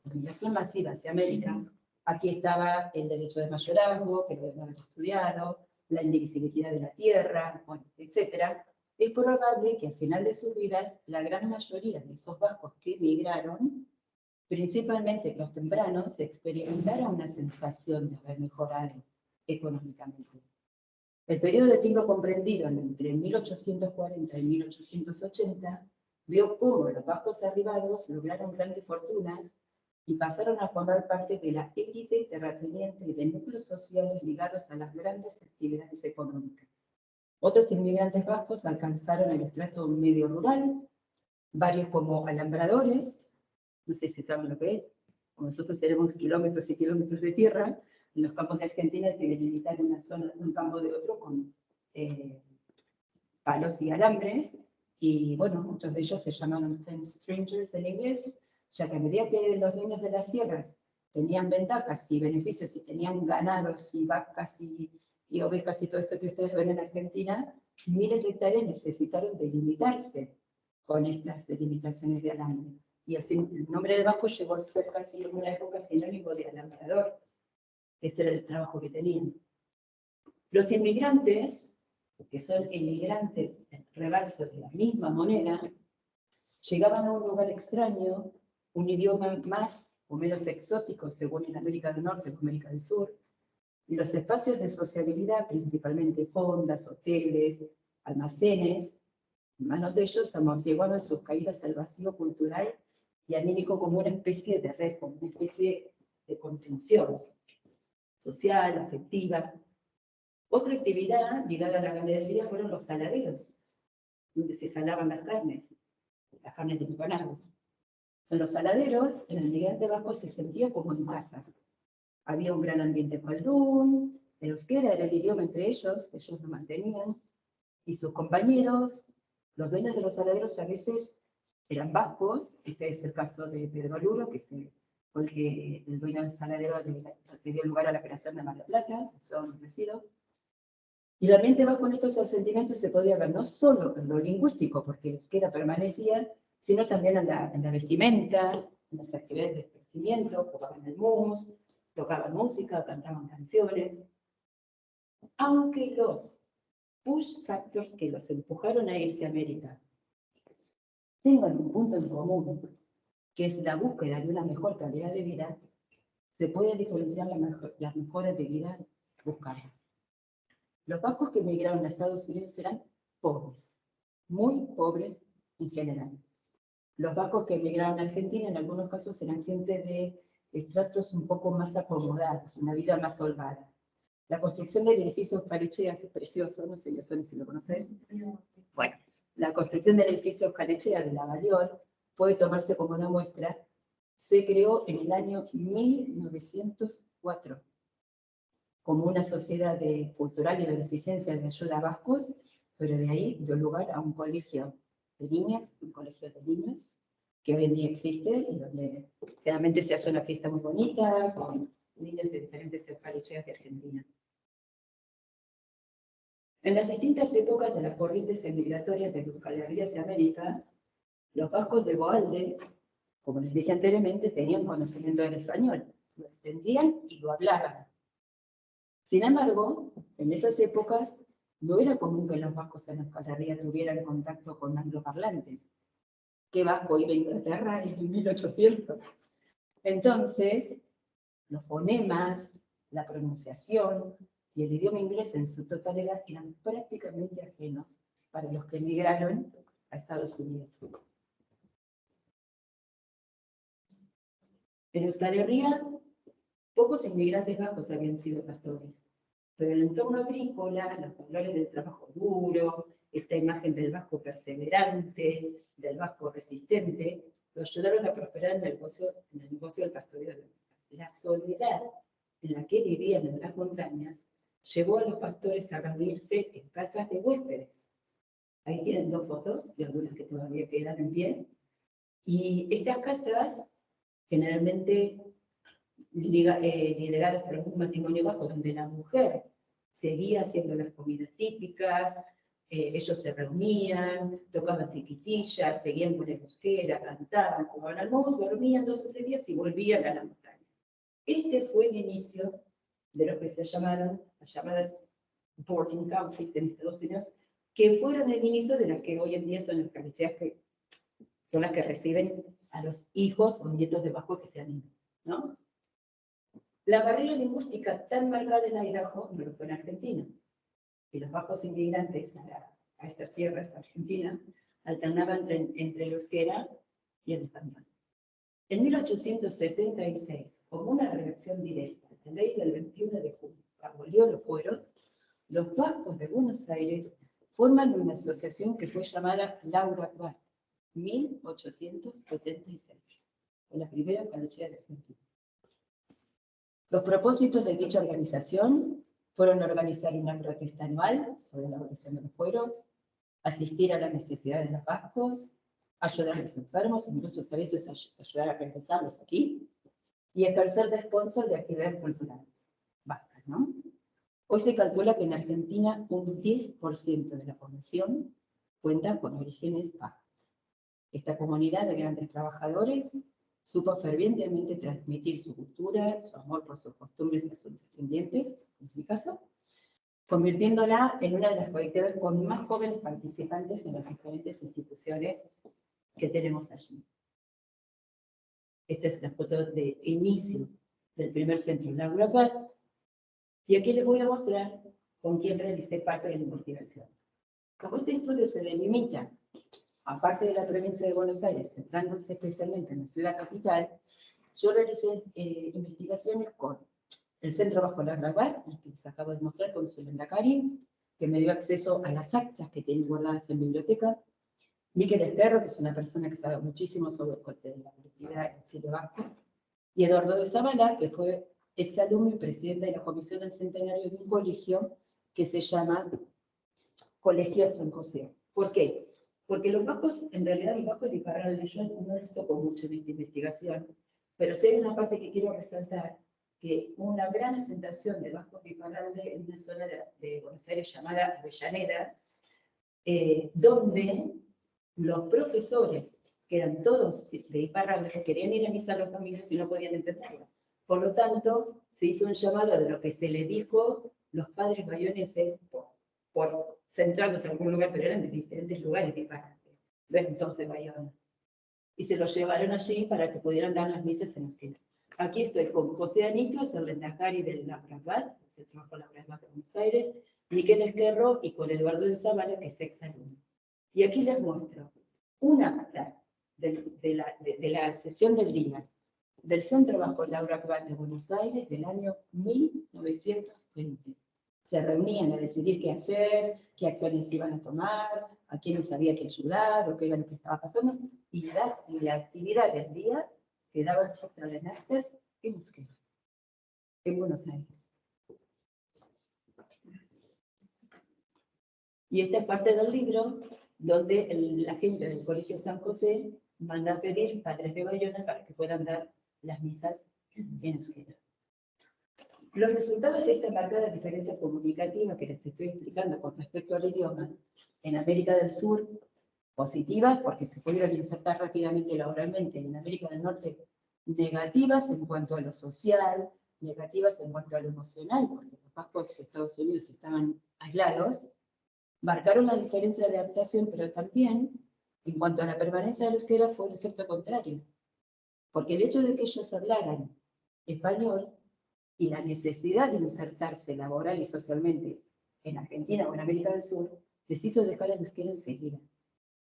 hacia América, aquí estaba el derecho de mayorazgo, que lo deben haber estudiado, la indivisibilidad de la tierra, bueno, etc. Es probable que al final de sus vidas, la gran mayoría de esos vascos que emigraron, principalmente los tempranos, experimentaron una sensación de haber mejorado económicamente. El periodo de tiempo comprendido entre 1840 y 1880 vio cómo los vascos arribados lograron grandes fortunas y pasaron a formar parte de la élite terrateniente y de núcleos sociales ligados a las grandes actividades económicas. Otros inmigrantes vascos alcanzaron el estrato medio rural, varios como alambradores, no sé si saben lo que es, como nosotros tenemos kilómetros y kilómetros de tierra, en los campos de Argentina hay que delimitar una zona de un campo de otro con palos y alambres, y bueno, muchos de ellos se llamaron fence strangers en inglés, ya que a medida que los dueños de las tierras tenían ventajas y beneficios y tenían ganados y vacas y ovejas y todo esto que ustedes ven en Argentina, miles de hectáreas necesitaron delimitarse con estas delimitaciones de alambre. Y así el nombre de vasco llegó a ser casi en una época sinónimo de alambrador. Ese era el trabajo que tenían. Los inmigrantes, que son emigrantes en reverso de la misma moneda, llegaban a un lugar extraño, un idioma más o menos exótico según en América del Norte o América del Sur, y los espacios de sociabilidad, principalmente fondas, hoteles, almacenes, en manos de ellos amortiguaban sus caídas al vacío cultural y anímico como una especie de red, como una especie de contención social, afectiva. Otra actividad ligada a la ganadería fueron los saladeros, donde se salaban las carnes de los ganados. En los saladeros, el inmigrante vasco se sentía como en casa. Había un gran ambiente faldún, el euskera era el idioma entre ellos lo mantenían, y sus compañeros, los dueños de los saladeros a veces eran vascos. Este es el caso de Pedro Luro, que fue el dueño del saladero que dio lugar a la operación de Mar del Plata, eso hemos nacido. Y el ambiente vasco en estos asentimientos se podía ver no solo en lo lingüístico, porque el euskera permanecía, sino también en la vestimenta, en las actividades de esparcimiento, jugaban el mus, tocaban música, cantaban canciones. Aunque los push factors que los empujaron a irse a América tengan un punto en común, que es la búsqueda de una mejor calidad de vida, se puede diferenciar las mejoras de vida buscadas. Los vascos que emigraron a Estados Unidos eran pobres, muy pobres en general. Los vascos que emigraron a Argentina en algunos casos eran gente de estratos un poco más acomodados, una vida más holgada. La construcción del edificio Oscarechea, que es precioso, no sé, Yasoni, si lo conoces. Bueno, la construcción del edificio Oscarechea de Lavaliol puede tomarse como una muestra. Se creó en el año 1904 como una sociedad cultural y beneficencia de ayuda a vascos, pero de ahí dio lugar a un colegio de niñas, que hoy en día existe y donde generalmente se hace una fiesta muy bonita con niños de diferentes Oscarecheas de Argentina. En las distintas épocas de las corrientes migratorias de Euskal Herria hacia América, los vascos de Boalde, como les dije anteriormente, tenían conocimiento del español, lo entendían y lo hablaban. Sin embargo, en esas épocas no era común que los vascos en Euskal Herria tuvieran contacto con angloparlantes. ¿Qué vasco iba a Inglaterra en 1800? Entonces, los fonemas, la pronunciación y el idioma inglés en su totalidad eran prácticamente ajenos para los que emigraron a Estados Unidos. En Euskal Herria, pocos inmigrantes vascos habían sido pastores, pero el entorno agrícola, los valores del trabajo duro, esta imagen del vasco perseverante, del vasco resistente, lo ayudaron a prosperar en el negocio del pastoreo de ovejas. La soledad en la que vivían en las montañas llevó a los pastores a reunirse en casas de huéspedes. Ahí tienen dos fotos, de algunas que todavía quedan en pie. Y estas casas, generalmente lideradas por un matrimonio vasco, donde la mujer seguía haciendo las comidas típicas, ellos se reunían, tocaban chiquitillas, seguían con el euskera, cantaban, jugaban al modo, dormían 2 o 3 días y volvían a la montaña. Este fue el inicio de lo que se llamaron las llamadas boarding houses en Estados Unidos, que fueron el inicio de las que hoy en día son las Oscarecheas, que son las que reciben a los hijos o nietos de vascos que se han ido, ¿no? La barrera lingüística tan marcada en Idaho no lo fue en Argentina. Y los vascos inmigrantes a estas tierras argentinas alternaban entre el euskera y el español. En 1876, como una reacción directa a la ley del 21 de junio, que abolió los fueros, los vascos de Buenos Aires forman una asociación que fue llamada Laura Quart, 1876, fue la primera Oscarechea de Argentina. Los propósitos de dicha organización fueron organizar una protesta anual sobre la abolición de los fueros, asistir a las necesidades de los vascos, ayudar a los enfermos, incluso a veces ayudar a regresarlos aquí, y ejercer de sponsor de actividades culturales vascas, ¿no? Hoy se calcula que en Argentina un 10% de la población cuenta con orígenes vascos. Esta comunidad de grandes trabajadores supo fervientemente transmitir su cultura, su amor por sus costumbres a sus descendientes, en mi caso, convirtiéndola en una de las colectividades con más jóvenes participantes en las diferentes instituciones que tenemos allí. Esta es la foto de inicio del primer centro Laura Quart, y aquí les voy a mostrar con quién realicé parte de la investigación. Como este estudio se delimita, aparte de la provincia de Buenos Aires, centrándose especialmente en la ciudad capital, yo realicé investigaciones con el Centro Vasco Laura Quart, que les acabo de mostrar con su Lendakari, que me dio acceso a las actas que tienen guardadas en biblioteca, Miquel Esterro, que es una persona que sabe muchísimo sobre la colectividad del Cielo Vasco, y Eduardo de Zavala, que fue exalumno y presidente de la Comisión del Centenario de un colegio que se llama Colegio San José. ¿Por qué? Porque los vascos, en realidad los vascos de Iparralde, yo no les toco mucho en esta investigación, pero sí hay una parte que quiero resaltar, que una gran asentación de vascos de Iparralde en una zona de Buenos Aires llamada Avellaneda, donde los profesores, que eran todos de Iparralde, querían ir a misa a las familias y no podían entenderlo. Por lo tanto, se hizo un llamado de lo que se le dijo los padres bayoneses, por centrarnos en algún lugar, pero eran de diferentes lugares de entonces de Bayona. Y se los llevaron allí para que pudieran dar las misas en euskera. Aquí estoy con José Anito, es el Lendakari de la Brasbat, se trabajó en la Brasbat de Buenos Aires, Miquel Esquerro y con Eduardo de Zavala, que es exalumno. Y aquí les muestro un acta de la sesión del día del Centro Bajo Laura Cbat de Buenos Aires del año 1920. Se reunían a decidir qué hacer, qué acciones iban a tomar, a quiénes había que ayudar o qué era lo que estaba pasando, y la actividad del día quedaba registrada en actas en euskera, en Buenos Aires. Y esta es parte del libro donde la gente del Colegio San José manda a pedir padres de Bayona para que puedan dar las misas en euskera. Los resultados de esta marcada diferencia comunicativa que les estoy explicando con respecto al idioma en América del Sur, positivas porque se pudieron insertar rápidamente laboralmente, en América del Norte, negativas en cuanto a lo social, negativas en cuanto a lo emocional, porque los vascos de Estados Unidos estaban aislados, marcaron la diferencia de adaptación, pero también, en cuanto a la permanencia del euskera, fue un efecto contrario. Porque el hecho de que ellos hablaran español y la necesidad de insertarse laboral y socialmente en Argentina o en América del Sur, les hizo dejar el euskera enseguida.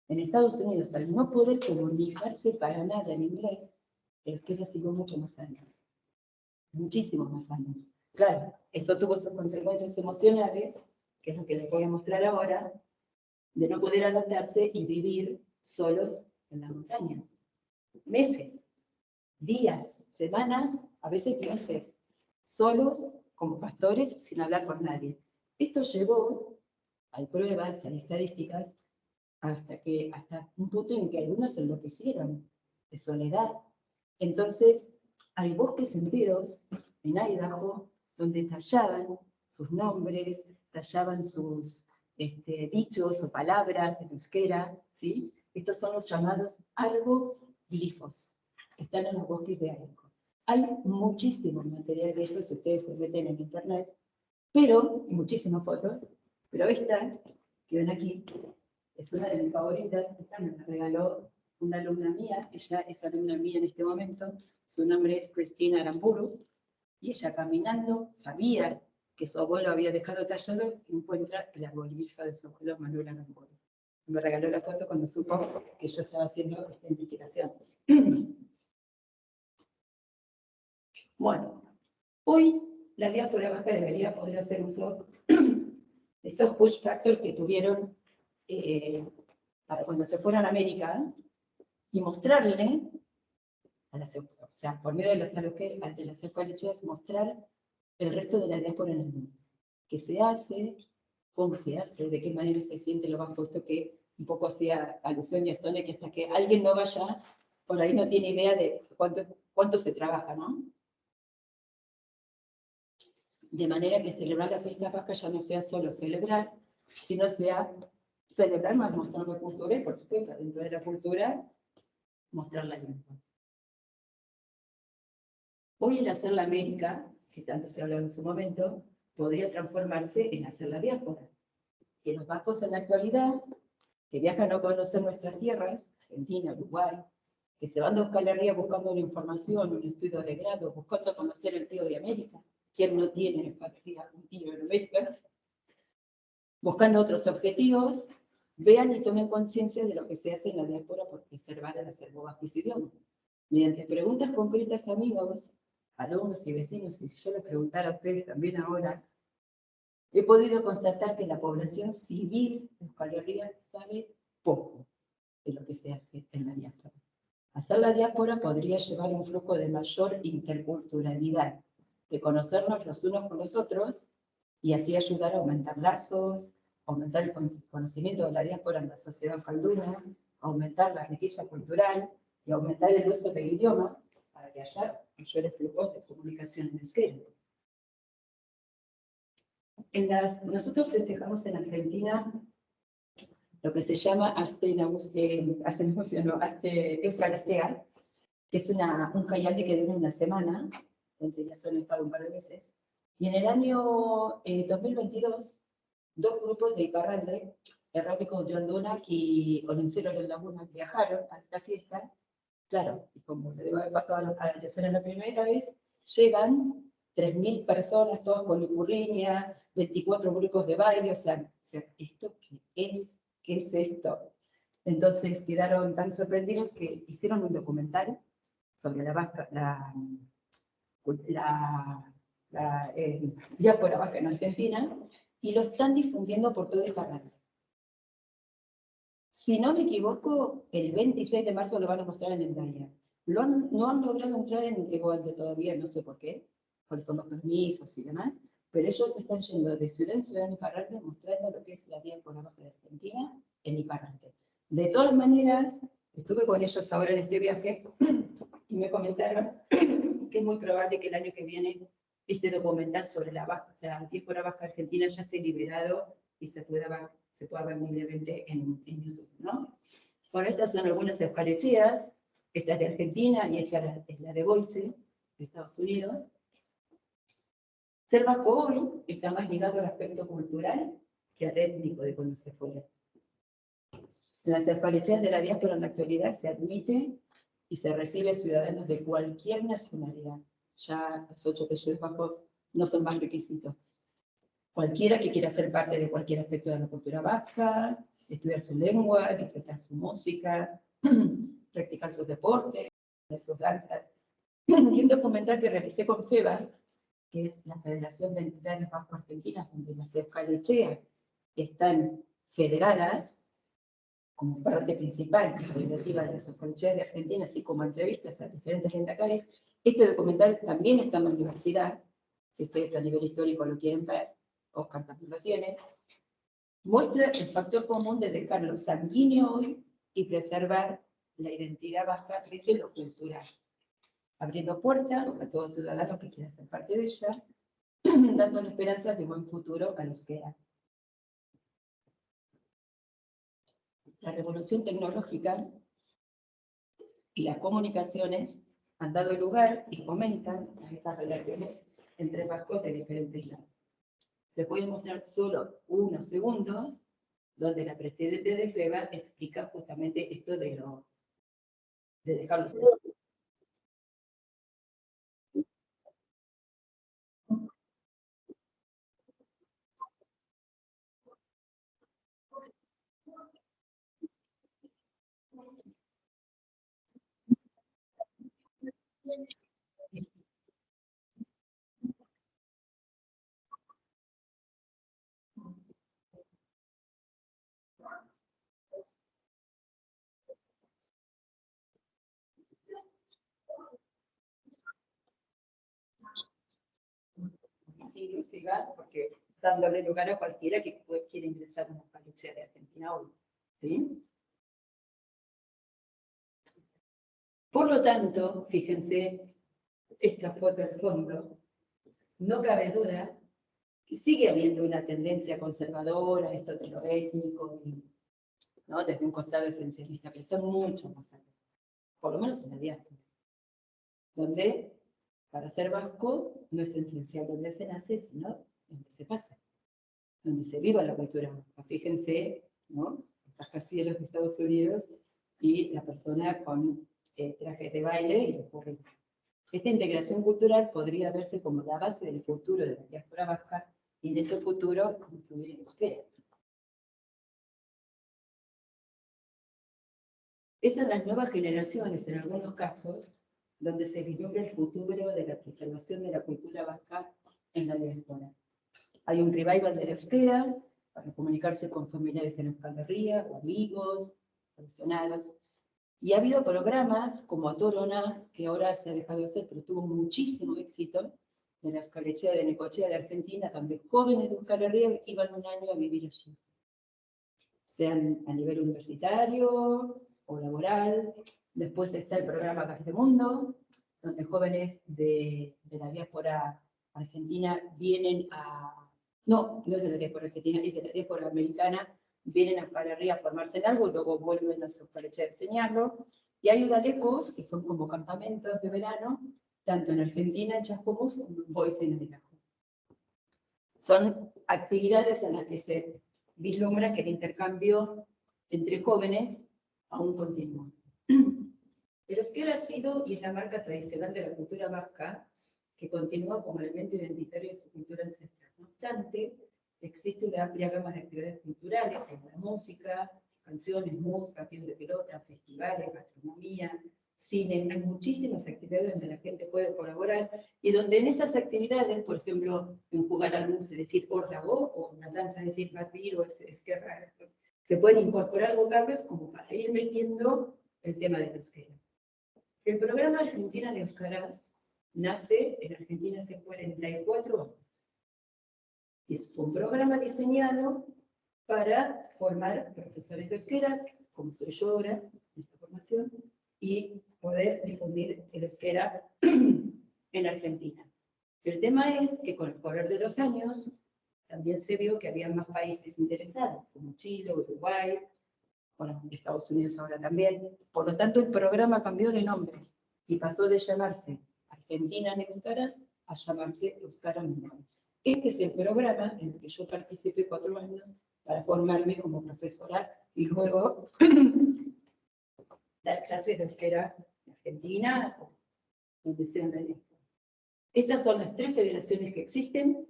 En Estados Unidos, al no poder comunicarse para nada en inglés, el euskera siguió mucho más años. Muchísimos más años. Claro, eso tuvo sus consecuencias emocionales, que es lo que les voy a mostrar ahora, de no poder adaptarse y vivir solos en la montaña. Meses, días, semanas, a veces meses, solos como pastores sin hablar con nadie. Esto llevó, hay pruebas, hay estadísticas, hasta un punto en que algunos se enloquecieron de soledad. Entonces, hay bosques enteros en Idaho donde tallaban sus nombres, tallaban sus dichos o palabras en euskera, ¿sí? Estos son los llamados argoglifos. Están en los bosques de Idaho. Hay muchísimo material de esto si ustedes se meten en internet, pero, y muchísimas fotos, pero esta, que ven aquí, es una de mis favoritas. Esta me la regaló una alumna mía, ella es alumna mía en este momento, su nombre es Cristina Aramburu, y ella caminando sabía que su abuelo había dejado tallado y encuentra el arbolillo de su abuelo Manuel Aramburu. Me regaló la foto cuando supo que yo estaba haciendo esta investigación. Bueno, hoy la diáspora vasca debería poder hacer uso de estos push factors que tuvieron para cuando se fueron a América y mostrarle, o sea, por medio de las alcoholichas, mostrar el resto de la diáspora en el mundo. ¿Qué se hace? ¿Cómo se hace? ¿De qué manera se siente? Lo más puesto que un poco hacía alusión y a Sonia, que hasta que alguien no vaya, por ahí no tiene idea de cuánto se trabaja, ¿no? De manera que celebrar las fiestas vascas ya no sea solo celebrar, sino sea celebrar más mostrando cultura y, por supuesto, dentro de la cultura, mostrar la lengua. Hoy el hacer la América, que tanto se habló en su momento, podría transformarse en hacer la diáspora. Que los vascos en la actualidad, que viajan a conocer nuestras tierras, Argentina, Uruguay, que se van de Euskal Herria buscando la información, un estudio de grado, buscando conocer el tío de América. ¿Quién no tiene en familia un tío en América? Buscando otros objetivos, vean y tomen conciencia de lo que se hace en la diáspora por preservar el acervo vasco y su idioma. Mediante preguntas concretas, amigos, alumnos y vecinos, y si yo les preguntara a ustedes también ahora, he podido constatar que la población civil de Euskal Herria sabe poco de lo que se hace en la diáspora. Hacer la diáspora podría llevar un flujo de mayor interculturalidad, de conocernos los unos con los otros, y así ayudar a aumentar lazos, aumentar el conocimiento de la diáspora en la sociedad euskalduna, aumentar la riqueza cultural y aumentar el uso del idioma para que haya mayores flujos de comunicación en euskera. Nosotros festejamos en Argentina lo que se llama Aste Euskalastea, que es un jaialdi que dura una semana, donde ya solo he estado un par de veces. Y en el año 2022 dos grupos de Iparralde, Errábico de Andonac y Olenceros de Laguna, viajaron a esta fiesta. Claro, y como le debo haber pasado a la tercera la primera vez, llegan 3.000 personas, todas con licurriña, 24 grupos de baile, o sea, ¿esto qué es? ¿Qué es esto? Entonces quedaron tan sorprendidos que hicieron un documental sobre la diáspora vasca en Argentina y lo están difundiendo por todo el canal. Si no me equivoco, el 26 de marzo lo van a mostrar en Endaya. No han logrado entrar en Egoalde todavía, no sé por qué, cuáles son los permisos y demás, pero ellos están yendo de ciudad en ciudad en Iparralde mostrando lo que es la diáspora vasca de Argentina en Iparralde. De todas maneras, estuve con ellos ahora en este viaje y me comentaron que es muy probable que el año que viene este documental sobre la diáspora vasca argentina ya esté liberado y se pueda ver libremente en YouTube, ¿no? Bueno, estas son algunas escalechías, esta es de Argentina y esta es la de Boise, de Estados Unidos. Ser vasco hoy está más ligado al aspecto cultural que al étnico de cuando se fuera. En las escalechías de la diáspora en la actualidad se admite y se recibe ciudadanos de cualquier nacionalidad. Ya los 8 apellidos vascos no son más requisitos. Cualquiera que quiera ser parte de cualquier aspecto de la cultura vasca, estudiar su lengua, disfrutar su música, practicar sus deportes, sus danzas. Y un documental que realicé con FEBA, que es la Federación de Entidades Vasco-Argentinas, donde las escalecheas están federadas como parte principal relativa de las escalecheas de Argentina, así como entrevistas a diferentes lendakaris. Este documental también está en la universidad, si ustedes a nivel histórico lo quieren ver, Oscar también lo tiene, muestra el factor común de dejar lo sanguíneo hoy y preservar la identidad vasca desde lo cultural, abriendo puertas a todos los ciudadanos que quieran ser parte de ella, dando esperanzas de buen futuro a los que eran. La revolución tecnológica y las comunicaciones han dado lugar y fomentan esas relaciones entre vascos de diferentes lados. Les voy a mostrar solo unos segundos donde la presidenta de FEBA explica justamente esto de dejarlos. Así siga, porque dándole lugar a cualquiera que quiera ingresar a una escalechea de Argentina hoy. ¿Sí? Por lo tanto, fíjense, esta foto al fondo, no cabe duda que sigue habiendo una tendencia conservadora, esto de lo étnico, ¿no? Desde un costado esencialista, pero está mucho más allá, por lo menos en la diáspora, donde para ser vasco no es esencial donde se nace, sino donde se pasa, donde se viva la cultura vasca. Fíjense, ¿no? Los rascacielos de Estados Unidos y la persona con trajes de baile y los burritos. Esta integración cultural podría verse como la base del futuro de la diáspora vasca y en ese futuro incluir el euskera. Es en las nuevas generaciones, en algunos casos, donde se vislumbra el futuro de la preservación de la cultura vasca en la diáspora. Hay un revival de la euskera para comunicarse con familiares en Euskal Herria, o amigos, pensionados. Y ha habido programas como Atorona, que ahora se ha dejado de hacer, pero tuvo muchísimo éxito, en la escalechea de Necochea de Argentina, donde jóvenes de Euskal Herria iban un año a vivir allí. Sean a nivel universitario o laboral. Después está el programa Castemundo, donde jóvenes de la diáspora argentina vienen a... No es de la diáspora argentina, es de la diáspora americana, vienen a Euskal Herria a formarse en algo y luego vuelven a su escalechea a enseñarlo. Y hay udalecos, que son como campamentos de verano, tanto en Argentina, en Chascomús, como en Boise, en Idaho. Son actividades en las que se vislumbra que el intercambio entre jóvenes aún continúa. El euskera ha sido y es la marca tradicional de la cultura vasca que continúa como elemento identitario de su cultura ancestral. No obstante, existe una amplia gama de actividades culturales como la música, canciones, partidos de pelota, festivales, gastronomía, cine. Hay muchísimas actividades donde la gente puede colaborar y donde en esas actividades, por ejemplo, en jugar al mus, es decir, órdago, o en la danza, es decir, batir o esquerra, se pueden incorporar vocablos como para ir metiendo el tema del euskera. El programa Argentina de Euskaraz nace en Argentina hace 44 años. Es un programa diseñado para formar profesores de euskera, como soy yo ahora, en esta formación, y poder difundir el euskera en Argentina. El tema es que con el correr de los años también se vio que había más países interesados, como Chile, Uruguay, bueno, Estados Unidos ahora también. Por lo tanto, el programa cambió de nombre y pasó de llamarse Argentina en Euskaraz a llamarse Euskara Mundial. Este es el programa en el que yo participé 4 años para formarme como profesora y luego dar clases de euskera en Argentina o donde sea en la diáspora. Estas son las 3 federaciones que existen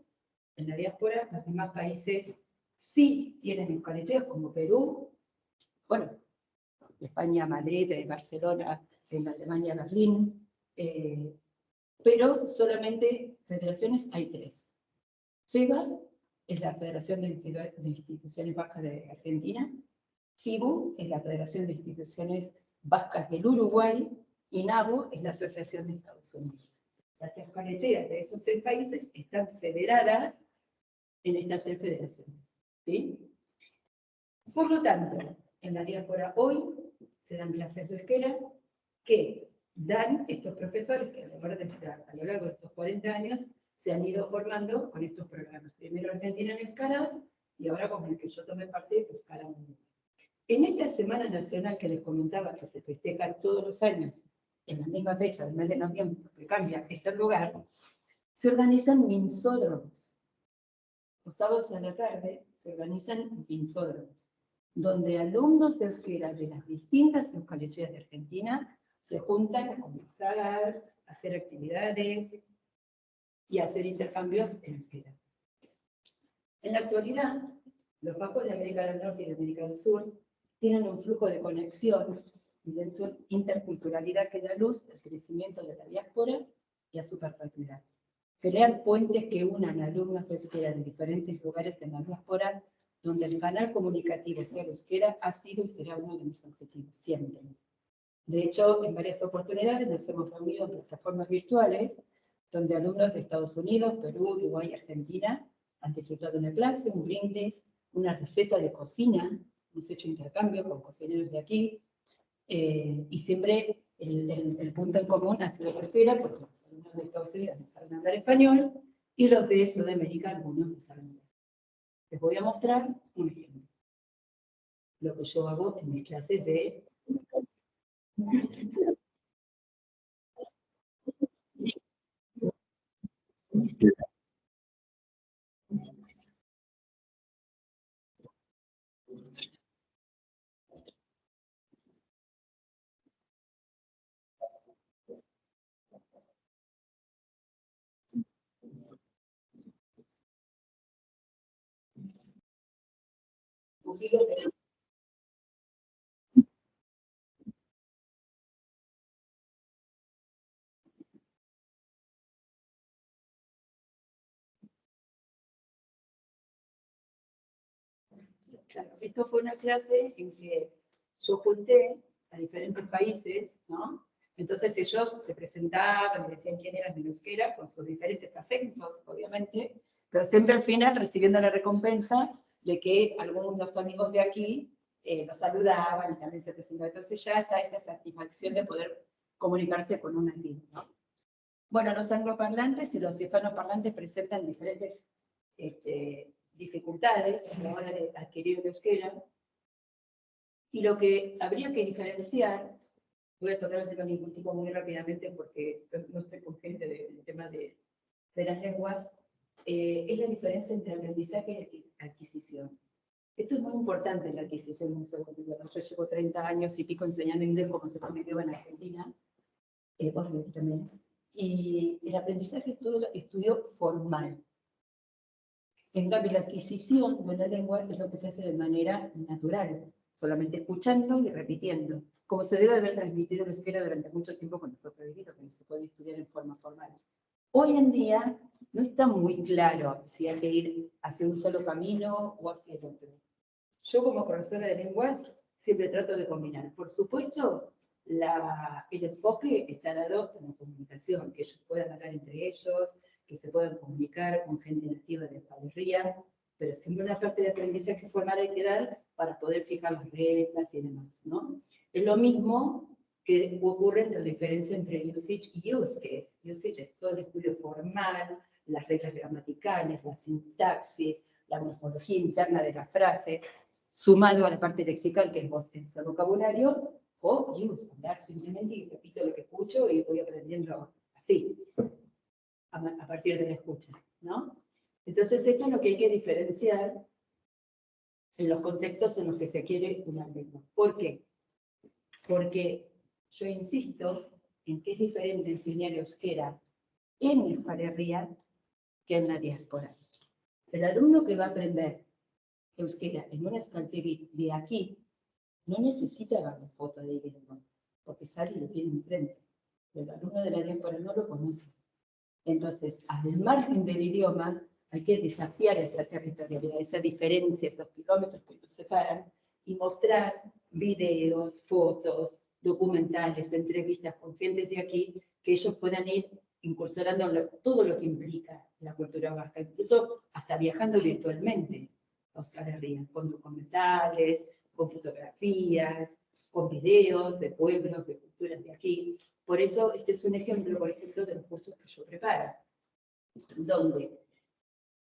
en la diáspora. Los demás países sí tienen euskalechea, como Perú, bueno, España, Madrid, Barcelona, en Alemania, Berlín, pero solamente federaciones hay 3. FEBA es la Federación de Instituciones Vascas de Argentina, FIBU es la Federación de Instituciones Vascas del Uruguay, y NABU es la Asociación de Estados Unidos. Las euskalecheas de esos 3 países están federadas en estas 3 federaciones, ¿sí? Por lo tanto, en la diáspora hoy se dan clases de euskera que dan estos profesores que a lo largo de estos 40 años se han ido formando con estos programas. Primero Argentina en Euskaraz y ahora con el que yo tomé parte, Euskara Mundial. En esta Semana Nacional que les comentaba, que se festeja todos los años, en la misma fecha del mes de noviembre, que cambia este lugar, se organizan minsódromos. Los sábados a la tarde se organizan minsódromos, donde alumnos de euskera de las distintas euskalecheas de Argentina se juntan a conversar, a hacer actividades y a hacer intercambios en euskera. En la actualidad, los vascos de América del Norte y de América del Sur tienen un flujo de conexión y de interculturalidad que da luz al crecimiento de la diáspora y a su perpetuidad. Crear puentes que unan a alumnos de euskera de diferentes lugares en la diáspora, donde el canal comunicativo sea el euskera, ha sido y será uno de mis objetivos, siempre. De hecho, en varias oportunidades nos hemos reunido en plataformas virtuales, donde alumnos de Estados Unidos, Perú, Uruguay y Argentina han disfrutado una clase, un brindis, una receta de cocina, hemos hecho intercambio con cocineros de aquí, y siempre el punto en común ha sido la euskera, porque los alumnos de Estados Unidos no saben hablar español, y los de Sudamérica, algunos no saben hablar. Les voy a mostrar un ejemplo. Lo que yo hago en mis clases de... Claro, esto fue una clase en que yo junté a diferentes países, ¿no? Entonces ellos se presentaban y decían quién era en euskera, con sus diferentes acentos, obviamente, pero siempre al final recibiendo la recompensa de que algunos amigos de aquí los saludaban y también se presentaban. Entonces ya está esa satisfacción de poder comunicarse con un nativo, ¿no? Bueno, los angloparlantes y los hispanoparlantes presentan diferentes dificultades a la hora de adquirir el euskera. Y lo que habría que diferenciar, voy a tocar el tema lingüístico muy rápidamente porque no estoy con gente del tema de las lenguas, es la diferencia entre aprendizaje y adquisición. Esto es muy importante en la adquisición de un segundo idioma. Yo llevo 30 años y pico enseñando inglés como segundo idioma en Argentina, porque también. Y el aprendizaje es todo estudio formal. En cambio, la adquisición de una lengua es lo que se hace de manera natural, solamente escuchando y repitiendo, como se debe haber transmitido el euskera durante mucho tiempo cuando fue prohibido, que no se puede estudiar en forma formal. Hoy en día no está muy claro si hay que ir hacia un solo camino o hacia el otro. Yo como profesora de lenguas siempre trato de combinar. Por supuesto, el enfoque está dado en la comunicación, que ellos puedan hablar entre ellos, que se puedan comunicar con gente nativa de Padría, pero siempre una parte de aprendizaje formal hay que dar para poder fijar las reglas y demás, ¿no? Es lo mismo que ocurre entre la diferencia entre usage y use case. Usage es todo el estudio formal, las reglas gramaticales, la sintaxis, la morfología interna de la frase, sumado a la parte lexical, que es el vocabulario, o use, hablar simplemente y repito lo que escucho y voy aprendiendo así, a partir de la escucha, ¿no? Entonces, esto es lo que hay que diferenciar en los contextos en los que se quiere una lengua. ¿Por qué? Porque yo insisto en que es diferente enseñar euskera en Euskal Herria que en la diáspora. El alumno que va a aprender euskera en una euskaltegi de aquí no necesita ver una foto de idioma, porque sale y lo tiene enfrente. El alumno de la diáspora no lo conoce. Entonces, al margen del idioma, hay que desafiar esa territorialidad, esa diferencia, esos kilómetros que nos separan, y mostrar videos, fotos, documentales, entrevistas con gente de aquí, que ellos puedan ir incursionando en todo lo que implica la cultura vasca, incluso hasta viajando virtualmente a Euskal Herria, con documentales, con fotografías, con videos de pueblos, de culturas de aquí. Por eso, este es un ejemplo, por ejemplo, de los cursos que yo preparo, donde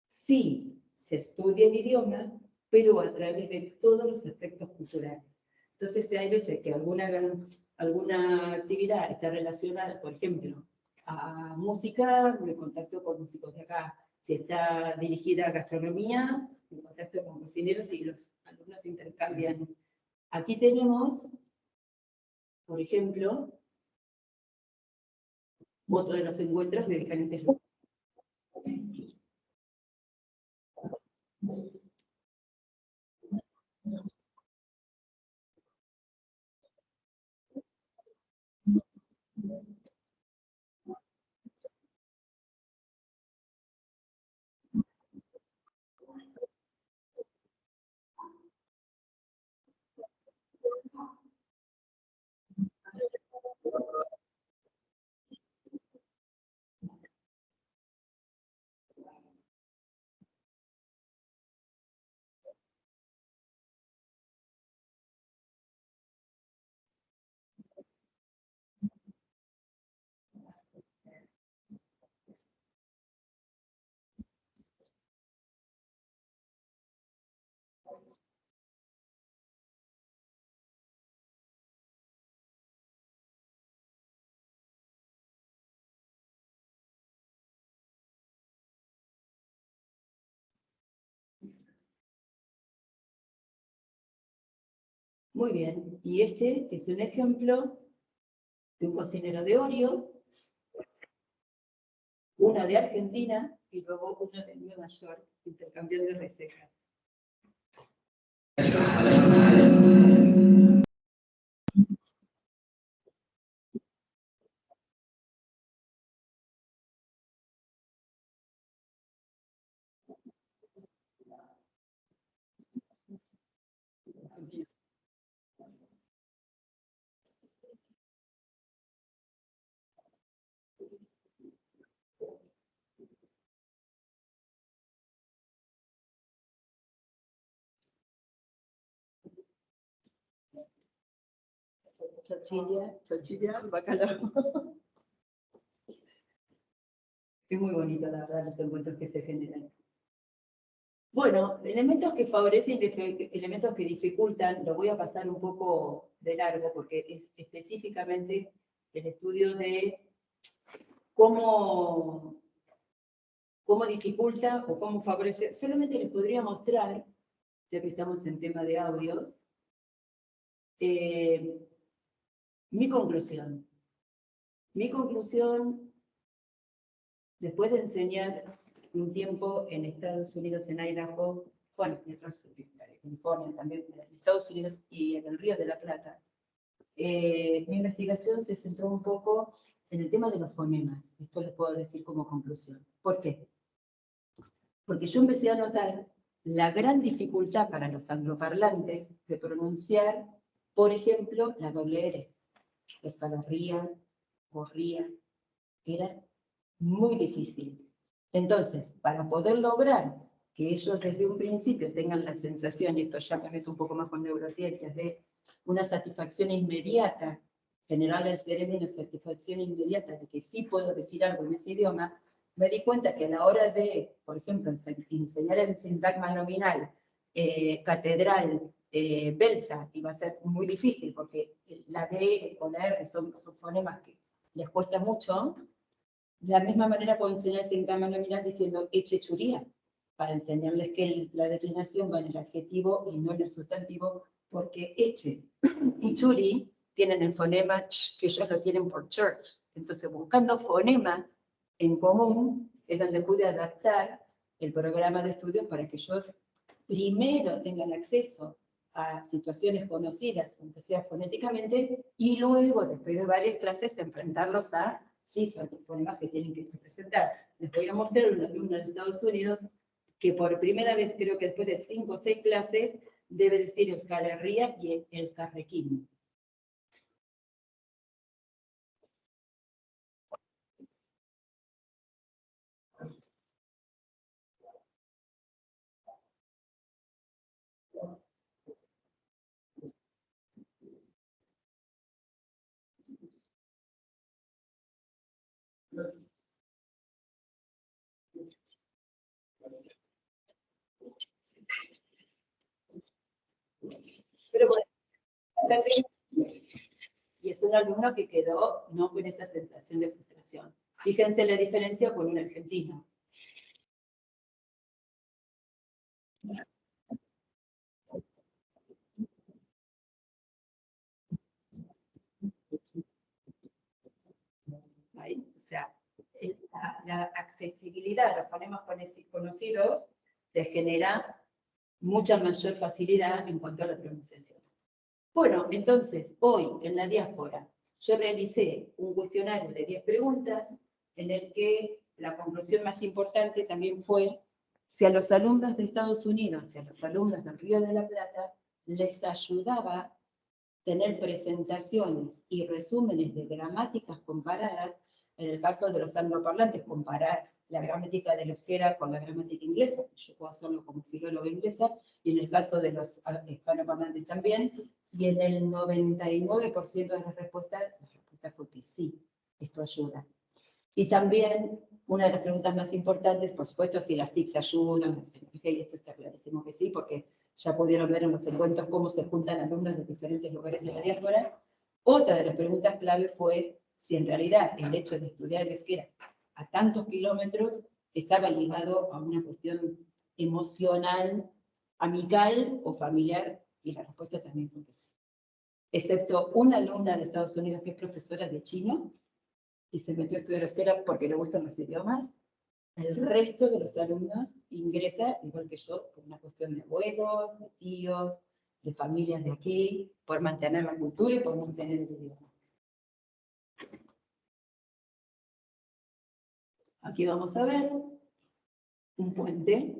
sí se estudia el idioma, pero a través de todos los aspectos culturales. Entonces, hay veces que alguna actividad está relacionada, por ejemplo, a música, me contacto con músicos de acá. Si está dirigida a gastronomía, me contacto con cocineros y los alumnos intercambian. Aquí tenemos, por ejemplo, otro de los encuentros de diferentes lugares. Muy bien, y este es un ejemplo de un cocinero de Orio, uno de Argentina y luego uno de Nueva York, intercambiando recetas. Chachilla, bacalao. Es muy bonito, la verdad, los encuentros que se generan. Bueno, elementos que favorecen y elementos que dificultan, lo voy a pasar un poco de largo porque es específicamente el estudio de cómo cómo dificulta o cómo favorece. Solamente les podría mostrar, ya que estamos en tema de audios, mi conclusión. Mi conclusión, después de enseñar un tiempo en Estados Unidos, en Idaho, bueno, en California también, en Estados Unidos y en el Río de la Plata, mi investigación se centró un poco en el tema de los fonemas. Esto les puedo decir como conclusión. ¿Por qué? Porque yo empecé a notar la gran dificultad para los angloparlantes de pronunciar, por ejemplo, la doble R. Escalorría, corría, era muy difícil. Entonces, para poder lograr que ellos desde un principio tengan la sensación, y esto ya me meto un poco más con neurociencias, de una satisfacción inmediata, generar al cerebro una satisfacción inmediata de que sí puedo decir algo en ese idioma, me di cuenta que a la hora de, por ejemplo, enseñar el sintagma nominal, catedral, belsa, iba a ser muy difícil porque la D o la R son fonemas que les cuesta mucho. De la misma manera puedo enseñar el sintagma nominal diciendo echechuría, para enseñarles que la declinación va en el adjetivo y no en el sustantivo, porque eche y churi tienen el fonema ch, que ellos lo tienen por church. Entonces, buscando fonemas en común, es donde pude adaptar el programa de estudios para que ellos primero tengan acceso a situaciones conocidas, aunque sea fonéticamente, y luego, después de varias clases, enfrentarlos a, sí, son fonemas que tienen que presentar. Les voy a mostrar una alumna de Estados Unidos que por primera vez, creo que después de 5 o 6 clases, debe decir Euskal Herria y el Carrequín. Pero bueno, y es un alumno que quedó no con esa sensación de frustración. Fíjense la diferencia con un argentino. ¿Ahí? O sea, la accesibilidad a los fonemas conocidos les genera mucha mayor facilidad en cuanto a la pronunciación. Bueno, entonces, hoy en la diáspora, yo realicé un cuestionario de 10 preguntas en el que la conclusión más importante también fue si a los alumnos de Estados Unidos, si a los alumnos del Río de la Plata, les ayudaba tener presentaciones y resúmenes de gramáticas comparadas, en el caso de los angloparlantes, comparar la gramática del euskera con la gramática inglesa, yo puedo hacerlo como filóloga inglesa, y en el caso de los hispanoparlantes también, y en el 99% de las respuestas, la respuesta fue que sí, esto ayuda. Y también, una de las preguntas más importantes, por supuesto, si las TICs ayudan, y esto está clarísimo que sí, porque ya pudieron ver en los encuentros cómo se juntan alumnos de diferentes lugares de la diáspora. Otra de las preguntas clave fue si en realidad el hecho de estudiar euskera a tantos kilómetros estaba ligado a una cuestión emocional, amical o familiar, y la respuesta también fue que sí. Excepto una alumna de Estados Unidos que es profesora de chino, y se metió a estudiar euskera porque le gustan los idiomas. El resto de los alumnos ingresa, igual que yo, por una cuestión de abuelos, de tíos, de familias de aquí, por mantener la cultura y por mantener el idioma. Aquí vamos a ver un puente.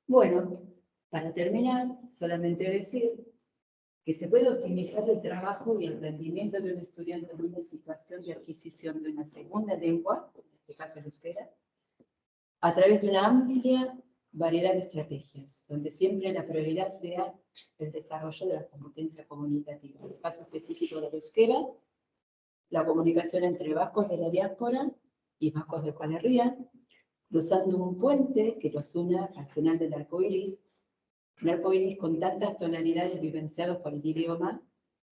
Bueno, para terminar, solamente decir que se puede optimizar el trabajo y el rendimiento de un estudiante en una situación de adquisición de una segunda lengua, en este caso el euskera, a través de una amplia variedad de estrategias, donde siempre la prioridad sea el desarrollo de la competencia comunicativa. En el caso específico del euskera, la comunicación entre vascos de la diáspora y vascos de Euskal Herria, cruzando un puente que los una al final del arco iris, un arco iris con tantas tonalidades vivenciados por el idioma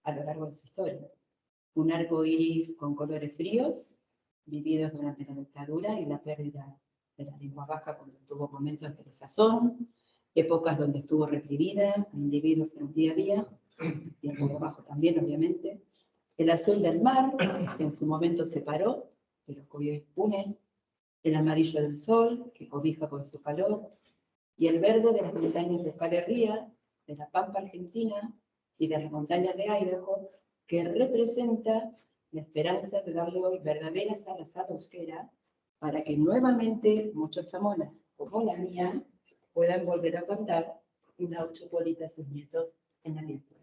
a lo largo de su historia. Un arco iris con colores fríos, vividos durante la dictadura y la pérdida de la lengua vasca cuando tuvo momentos de desazón, épocas donde estuvo reprimida a individuos en el día a día, y el pueblo bajo también, obviamente. El azul del mar, que en su momento separó, pero que hoy une. El amarillo del sol, que cobija con su calor. Y el verde de las montañas de Euskal Herria, de la Pampa Argentina y de las montañas de Idaho, que representa la esperanza de darle hoy verdaderas alas a la euskera para que nuevamente muchos amonas, como la mía, puedan volver a contar una ocho politas a sus nietos en la diáspora.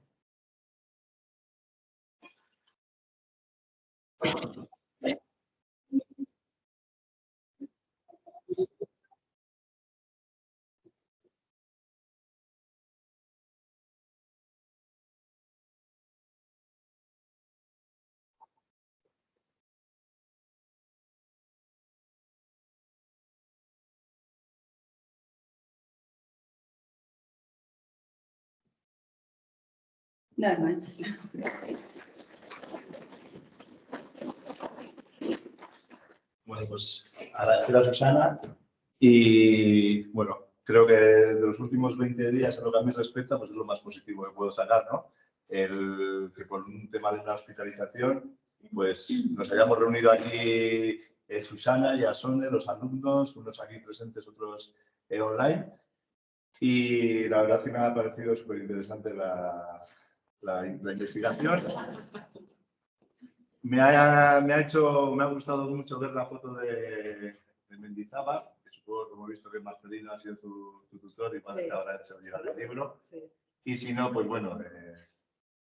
Nada más. Bueno, pues agradecer a Susana y, bueno, creo que de los últimos 20 días, en lo que a mí respecta, pues es lo más positivo que puedo sacar, ¿no? El que por un tema de una hospitalización, pues nos hayamos reunido aquí Susana y Asone, los alumnos, unos aquí presentes, otros online. Y la verdad que me ha parecido súper interesante la investigación. Me ha gustado mucho ver la foto de Mendizábal, que supongo que hemos visto que Marcelino ha sido tu tutor y parece que habrá hecho llegar el libro. Sí. Y si no, pues bueno,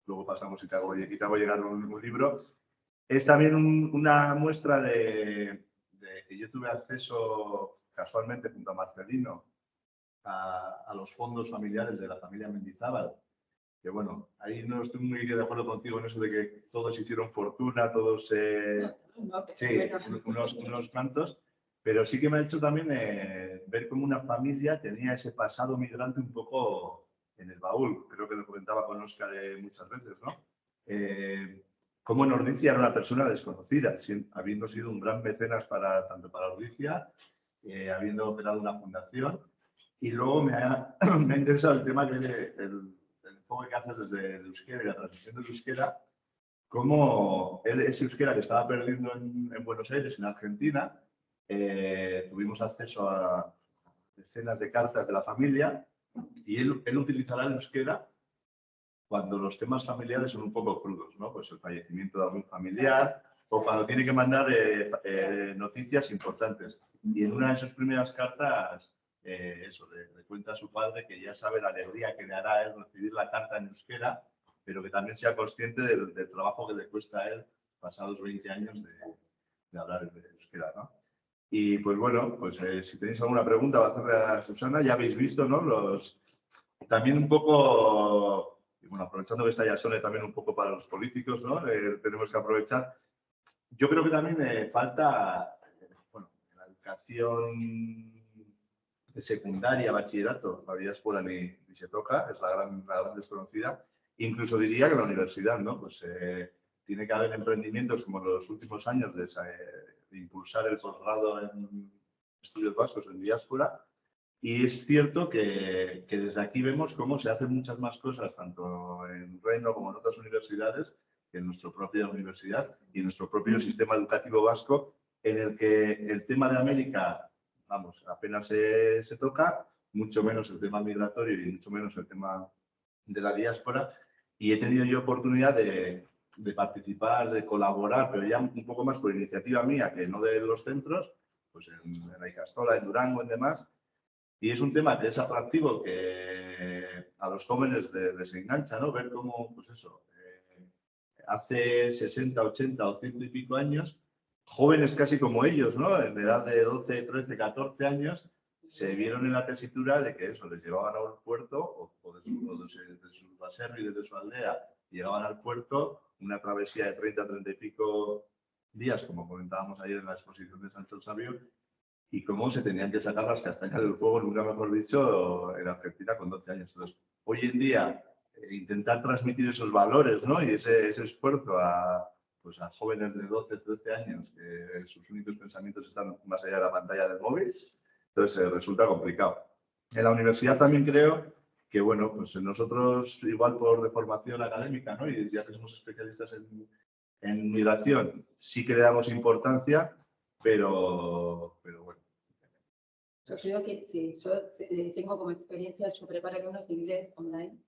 luego pasamos y te hago llegar un libro. Es también una muestra de que yo tuve acceso casualmente junto a Marcelino a los fondos familiares de la familia Mendizábal. Que bueno, ahí no estoy muy de acuerdo contigo en eso de que todos hicieron fortuna, todos sí, unos cuantos, pero sí que me ha hecho también ver cómo una familia tenía ese pasado migrante un poco en el baúl. Creo que lo comentaba con Óscar muchas veces, ¿no? Cómo en Ordicia era una persona desconocida, habiendo sido un gran mecenas tanto para Ordicia, habiendo operado una fundación. Y luego me ha interesado el tema del enfoque que haces desde el euskera y la transición del euskera, cómo ese euskera que estaba perdiendo en Buenos Aires, en Argentina, tuvimos acceso a decenas de cartas de la familia y él utilizará el euskera cuando los temas familiares son un poco crudos, ¿no? Pues el fallecimiento de algún familiar o cuando tiene que mandar noticias importantes. Y en una de sus primeras cartas, le cuenta a su padre que ya sabe la alegría que le hará a él recibir la carta en euskera, pero que también sea consciente del trabajo que le cuesta a él pasados 20 años de hablar en euskera, ¿no? Y pues bueno, pues si tenéis alguna pregunta, va a hacerle a Susana. Ya habéis visto, ¿no? También un poco, y bueno, aprovechando que está Yasone también un poco para los políticos, ¿no? Tenemos que aprovechar. Yo creo que también falta, bueno, la educación de secundaria, bachillerato, la diáspora ni se toca, es la gran desconocida. Incluso diría que la universidad, ¿no? Pues tiene que haber emprendimientos como en los últimos años de impulsar el posgrado en estudios vascos en diáspora. Y es cierto que desde aquí vemos cómo se hacen muchas más cosas, tanto en Reino como en otras universidades, que en nuestra propia universidad y en nuestro propio sistema educativo vasco, en el que el tema de América, vamos, apenas se toca, mucho menos el tema migratorio y mucho menos el tema de la diáspora. Y he tenido yo oportunidad de participar, de colaborar, pero ya un poco más por iniciativa mía que no de los centros, pues en la Icastola, en Durango, en demás. Y es un tema que es atractivo, que a los jóvenes les engancha, ¿no? Ver cómo, pues eso, hace 60, 80 o 100 y pico años, jóvenes casi como ellos, ¿no? En edad de 12, 13, 14 años, se vieron en la tesitura de que eso, les llevaban a un puerto, o de su baserri, desde su aldea, llegaban al puerto, una travesía de 30, 30 y pico días, como comentábamos ayer en la exposición de Sancho el Sabio, y cómo se tenían que sacar las castañas del fuego, nunca mejor dicho, en Argentina con 12 años. Entonces, hoy en día, intentar transmitir esos valores, ¿no? Y ese esfuerzo pues a jóvenes de 12, 13 años, que sus únicos pensamientos están más allá de la pantalla del móvil, entonces resulta complicado. En la universidad también creo que, bueno, pues nosotros, igual por deformación académica, ¿no? Y ya que somos especialistas en migración, sí que le damos importancia, pero bueno. Yo creo que sí, yo tengo como experiencia, yo preparo alumnos de inglés online,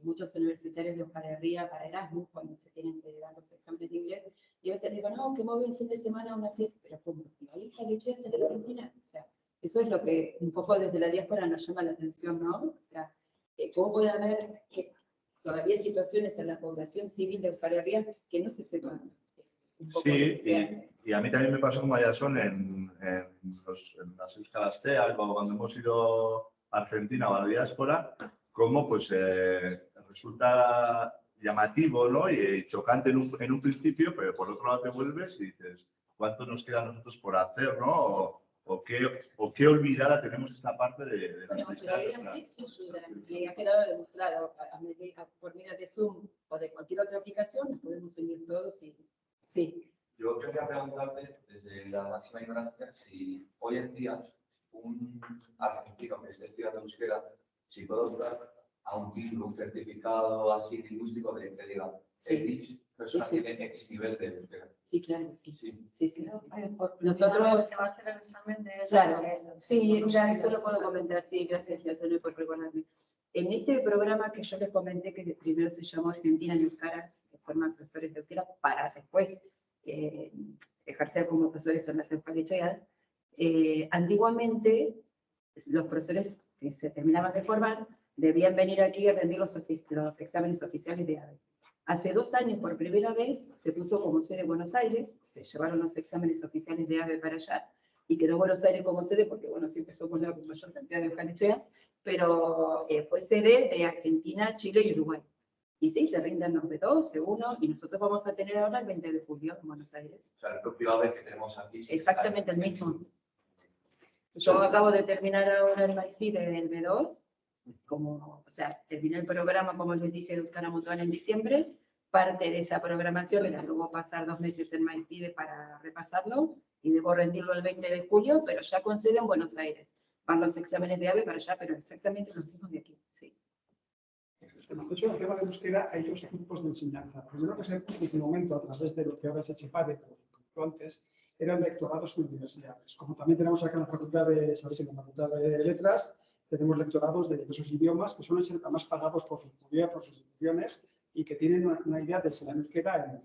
muchos universitarios de Euskal Herria para Erasmus, cuando se tienen que dar los exámenes de inglés, y a veces digo, no, que me voy el fin de semana a una fiesta, pero ¿cómo? ¿No hay caliches en Argentina? O sea, eso es lo que un poco desde la diáspora nos llama la atención, ¿no? O sea, ¿cómo puede haber que todavía hay situaciones en la población civil de Euskal Herria que no se sepan? Sí, y a mí también me pasó con Mayasón en las Euskal-Asteas, cuando hemos ido a Argentina o a la diáspora, cómo pues resulta llamativo, ¿no? Y chocante en un principio, pero por otro lado te vuelves y dices, ¿cuánto nos queda a nosotros por hacer, ¿no? O qué olvidada tenemos esta parte de Bueno, nuestra pero ahí historia. las ayudan, y ha quedado demostrado por medio de Zoom o de cualquier otra aplicación, nos podemos unir todos y sí. Yo quería preguntarte, desde la máxima ignorancia, si hoy en día un argentino que esté estudiando euskera, si puede optar a un título, un certificado así lingüístico que diga, X persona tiene X nivel de euskera. Sí, claro, sí. Sí. Nosotros se va a hacer el examen de Claro, sí, ya eso lo puedo comentar, sí, gracias, ya solo por recordarme. En este programa que yo les comenté, que primero se llamó Argentina en Euskaras, que forman profesores de euskera, para después ejercer como profesores en las escuelas, antiguamente los profesores que se terminaban de formar debían venir aquí a rendir los exámenes oficiales de AVE. Hace 2 años, por primera vez, se puso como sede Buenos Aires, se llevaron los exámenes oficiales de AVE para allá, y quedó Buenos Aires como sede, porque bueno, siempre somos la mayor cantidad de euskalecheas, pero fue sede de Argentina, Chile y Uruguay. Y sí, se rinden los B2, C1, y nosotros vamos a tener ahora el 20 de julio en Buenos Aires. O sea, el propio AVE que tenemos aquí. Exactamente el mismo. Yo acabo de terminar ahora el MySpeed del B2, o sea, terminé el programa, como les dije, de Euskara Mutual en diciembre. Parte de esa programación era luego pasar 2 meses en MySpeed para repasarlo, y debo rendirlo el 20 de julio, pero ya con sede en Buenos Aires. Van los exámenes de AVE para allá, pero exactamente los mismos de aquí, sí. De hecho, en el tema de euskera hay 2 tipos de enseñanza. Primero que se puso en su momento a través de lo que ahora es Etxepare, pero como antes, eran lectorados en universidades. Como también tenemos acá en la Facultad de Letras, tenemos lectorados de esos idiomas que suelen ser además pagados por sus instituciones y que tienen una idea de enseñar euskera en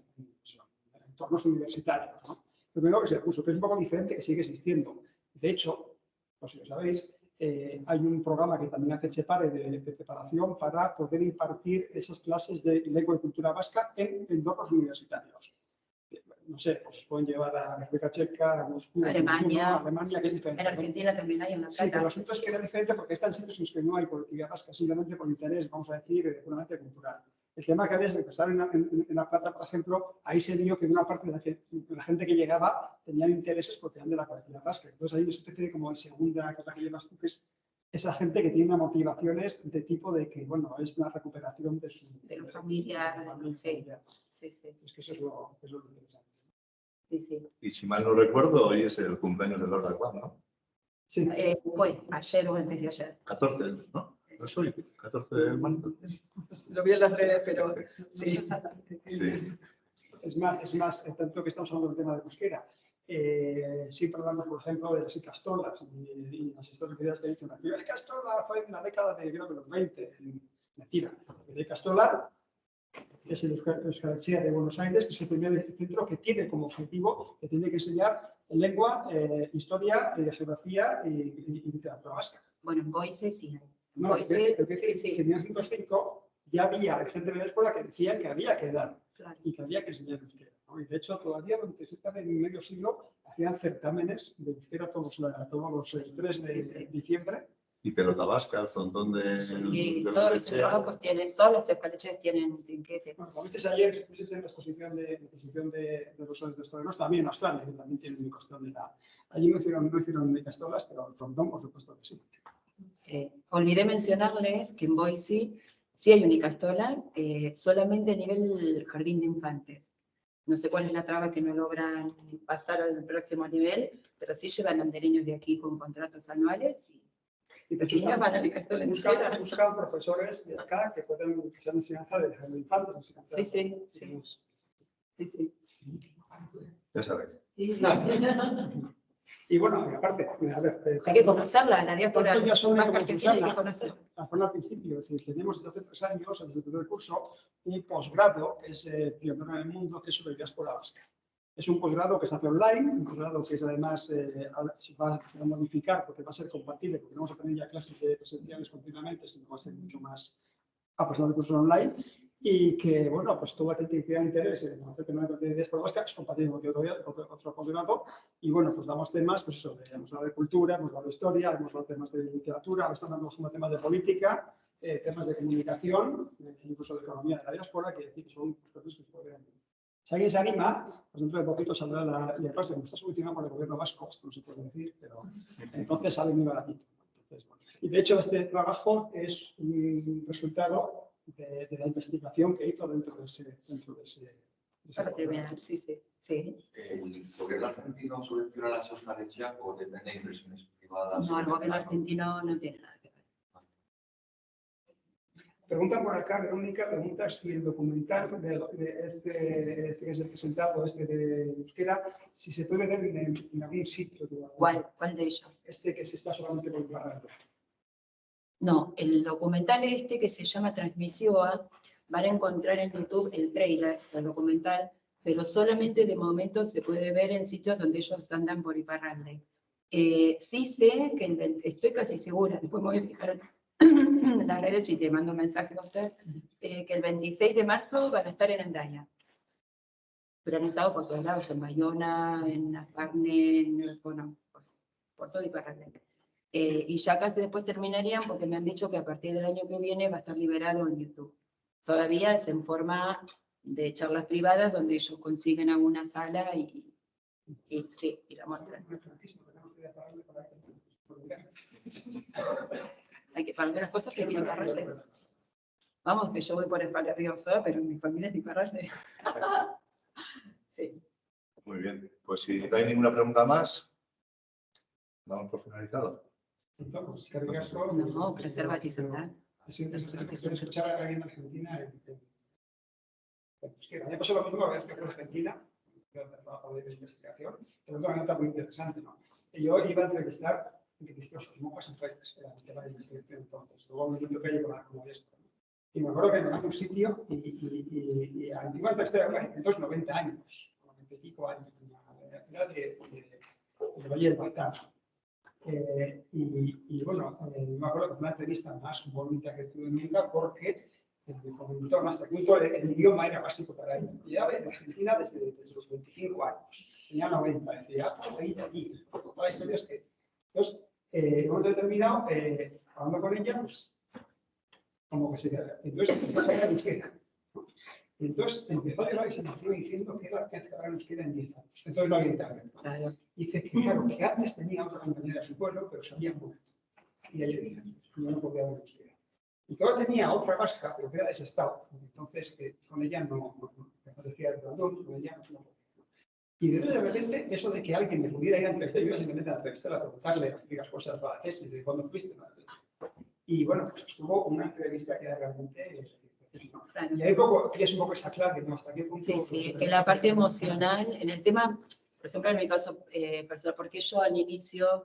entornos universitarios, ¿no? Lo primero que se puso, que es un poco diferente, que sigue existiendo. De hecho, pues si lo sabéis, hay un programa que también hace Etxepare de preparación para poder impartir esas clases de lengua y cultura vasca en entornos universitarios. No sé, pues pueden llevar a República Checa, a Moscú, Alemania, que es diferente. En Argentina también hay una Sí, pero el asunto es que era diferente porque están sitios en los que no hay colectividad vasca, simplemente por interés, vamos a decir, puramente cultural. El tema que había es empezar en La Plata, por ejemplo, ahí se vio que una parte de la gente que llegaba tenían intereses porque eran de la colectividad vasca. Entonces ahí se tiene como en segunda cosa que llevas tú, que es esa gente que tiene motivaciones de tipo de que, bueno, es una recuperación de su familia. Sí. Es que eso es lo interesante. Sí. Y si mal no recuerdo, hoy es el cumpleaños de Lord Aquan, ¿no? Sí. Fue ayer o antes de ayer. 14, ¿no? ¿No soy? 14 de marzo. Lo vi en las redes, pero sí. Sí. Es más, tanto que estamos hablando del tema de euskera, siempre hablamos, por ejemplo, de las Icastolas y las historias que dicen, la primera Icastola fue en la década de, creo que los 20, mentira. La Icastola es el Euskal Etxea de Buenos Aires, que es el primer centro que tiene como objetivo que tiene que enseñar lengua, historia, geografía y literatura vasca. Bueno, en Boise sí. No, Boise, que en 1905 ya había gente de la escuela que decía que había que dar claro. y que había que enseñar euskera, ¿no? Y de hecho, todavía durante cerca de medio siglo hacían certámenes de euskera todos los 3 de diciembre. Y pelota vasca, frontón de... Y de todos los Lechea. trabajos tienen, todos los escaleches tienen trinquete. Bueno, como viste ayer, en la exposición de los historiadores, también en Australia, que también tienen un costón de la... Allí no hicieron castolas, pero el frontón, por supuesto que sí. Sí. Olvidé mencionarles que en Boise sí hay unicastola, solamente a nivel jardín de infantes. No sé cuál es la traba que no logran pasar al próximo nivel, pero sí llevan andereños de aquí con contratos anuales. Y de hecho, Niños van a unicastola entera. buscan profesores de acá que puedan que sean enseñanza de jardín de infantes. Sí. Ya sabéis. No. Y bueno, aparte, a ver, Hay que conocerla, la diáspora tanto ya son más como argentina hay que Susana, conocer. al principio, es decir, tenemos desde hace 3 años, desde el primer curso, un posgrado que es pionero en el mundo, que es sobre diáspora vasca. Es un posgrado que se hace online, un posgrado que es además se va a modificar porque va a ser compatible, porque no vamos a tener ya clases presenciales continuamente, sino va a ser mucho más a pesar de cursos online. Y que, bueno, pues toda aquel que tenga interés en conocer temas de diáspora vasca es compatible con otro posgrado. Y bueno, pues damos temas, pues eso, hemos hablado de cultura, hemos hablado de historia, hemos hablado de temas de literatura, ahora estamos dando temas de política, temas de comunicación, incluso de economía de la diáspora, que decir que son cosas que pueden... Si alguien se anima, pues dentro de poquito saldrá la... Y además, como está subvencionado por el gobierno vasco, esto no se puede decir, pero entonces sale muy baratito. Entonces, bueno. Y de hecho, este trabajo es un resultado de la investigación que hizo dentro de ese Para terminar, sí. ¿El gobierno argentino subvenciona las Euskal Etxeak o tiene inversiones privadas? No, el gobierno argentino no tiene nada que ver. Preguntan por acá, Verónica, pregunta si el documental de este que se ha presentado, de euskera, si se puede ver en algún sitio. ¿Cuál de ellos? Este que se está solamente por parar. No, el documental este que se llama Transmisioa, van a encontrar en YouTube el trailer del documental, pero solamente de momento se puede ver en sitios donde ellos andan por Iparralde. Sí sé que estoy casi segura, después me voy a fijar en las redes y te mando un mensaje a usted, que el 26 de marzo van a estar en Andaya. Pero han estado por todos lados, en Bayona, en Asparne, bueno, pues, por todo Iparralde. Y ya casi después terminarían porque me han dicho que a partir del año que viene va a estar liberado en YouTube. Todavía es en forma de charlas privadas donde ellos consiguen alguna sala y la muestran. Hay que, para algunas cosas hay que ir a Iparralde. Vamos, que yo voy por Escala Riosa, pero mi familia es de Iparralde. Sí. Muy bien. Pues si no hay ninguna pregunta más, vamos por finalizado. Entonces, No, preserva y sentar. Escuchar a alguien en Argentina en euskera. Me pasó lo mismo a veces en Argentina, yo trabajo de investigación, pero es una nota muy interesante, ¿no? Yo iba a entrevistar religiosos, monjas en reyes, era el tema de investigación entonces. Luego me dio que llevar como esto. Y me acuerdo que me en un sitio y iba a entrevistar a 90 años, 90 y pico años, era de Valle del Balcán. Y bueno, me acuerdo que fue una entrevista más bonita que tuve nunca porque me comentó hasta qué punto el idioma era básico para él. Llevaba en Argentina desde los 25 años, tenía 90, decía, ahí, allí. Toda la historia es que. Entonces, en un momento determinado, hablando con ella, pues, como que se queda. Entonces, empezó a hablar euskera. Entonces, empezó a llevar y se me fue diciendo que era que hablar euskera en 10 años. Entonces, lo había internet. Dice que, claro, que antes tenía otra compañera de su pueblo, pero sabía mucho. Y ella dice, yo no podía hablar euskera. Y que ahora tenía otra vasca, pero que era de ese estado. Entonces, que con ella no decía el perdón, con ella no. Y de repente, eso de que alguien me pudiera ir a entrevistar, yo iba simplemente a entrevistar, a preguntarle las típicas cosas para la tesis, de cuándo fuiste. Y bueno, pues estuvo una entrevista que era realmente... Claro. Y ahí es un poco esa clave, ¿no? ¿Hasta qué punto? Sí, es que la parte emocional, en el tema, por ejemplo, en mi caso personal, porque yo al inicio,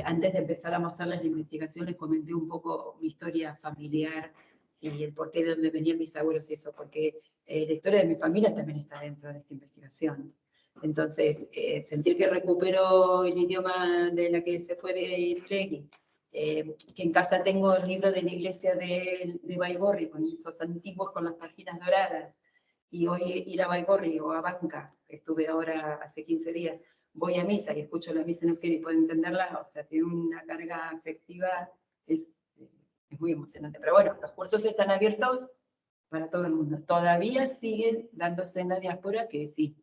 antes de empezar a mostrarles la investigación, les comenté un poco mi historia familiar y el porqué de dónde venían mis abuelos y eso, porque la historia de mi familia también está dentro de esta investigación. Entonces, sentir que recupero el idioma de la que se fue de Irilegi, que en casa tengo el libro de la iglesia de Baigorri, con esos antiguos con las páginas doradas, y hoy ir a Baigorri o a Banca, estuve ahora hace 15 días, voy a misa y escucho la misa en euskera y puedo entenderla, o sea, tiene una carga afectiva, es muy emocionante. Pero bueno, los cursos están abiertos para todo el mundo. Todavía sigue dándose en la diáspora que sí,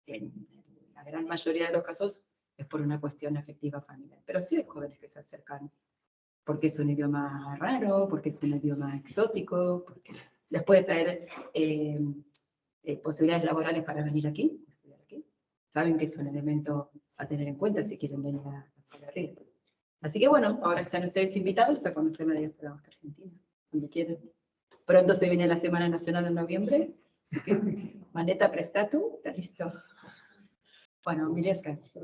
en la gran mayoría de los casos es por una cuestión afectiva familiar. Pero sí hay jóvenes que se acercan porque es un idioma raro, porque es un idioma exótico, porque les puede traer posibilidades laborales para venir aquí, estudiar aquí. Saben que es un elemento a tener en cuenta si quieren venir a arriba. Así que bueno, ahora están ustedes invitados a conocer la diáspora vasca argentina, donde quieran. Pronto se viene la Semana Nacional en noviembre, así que maneta prestatu, está listo. Bueno, Mileska. Sí,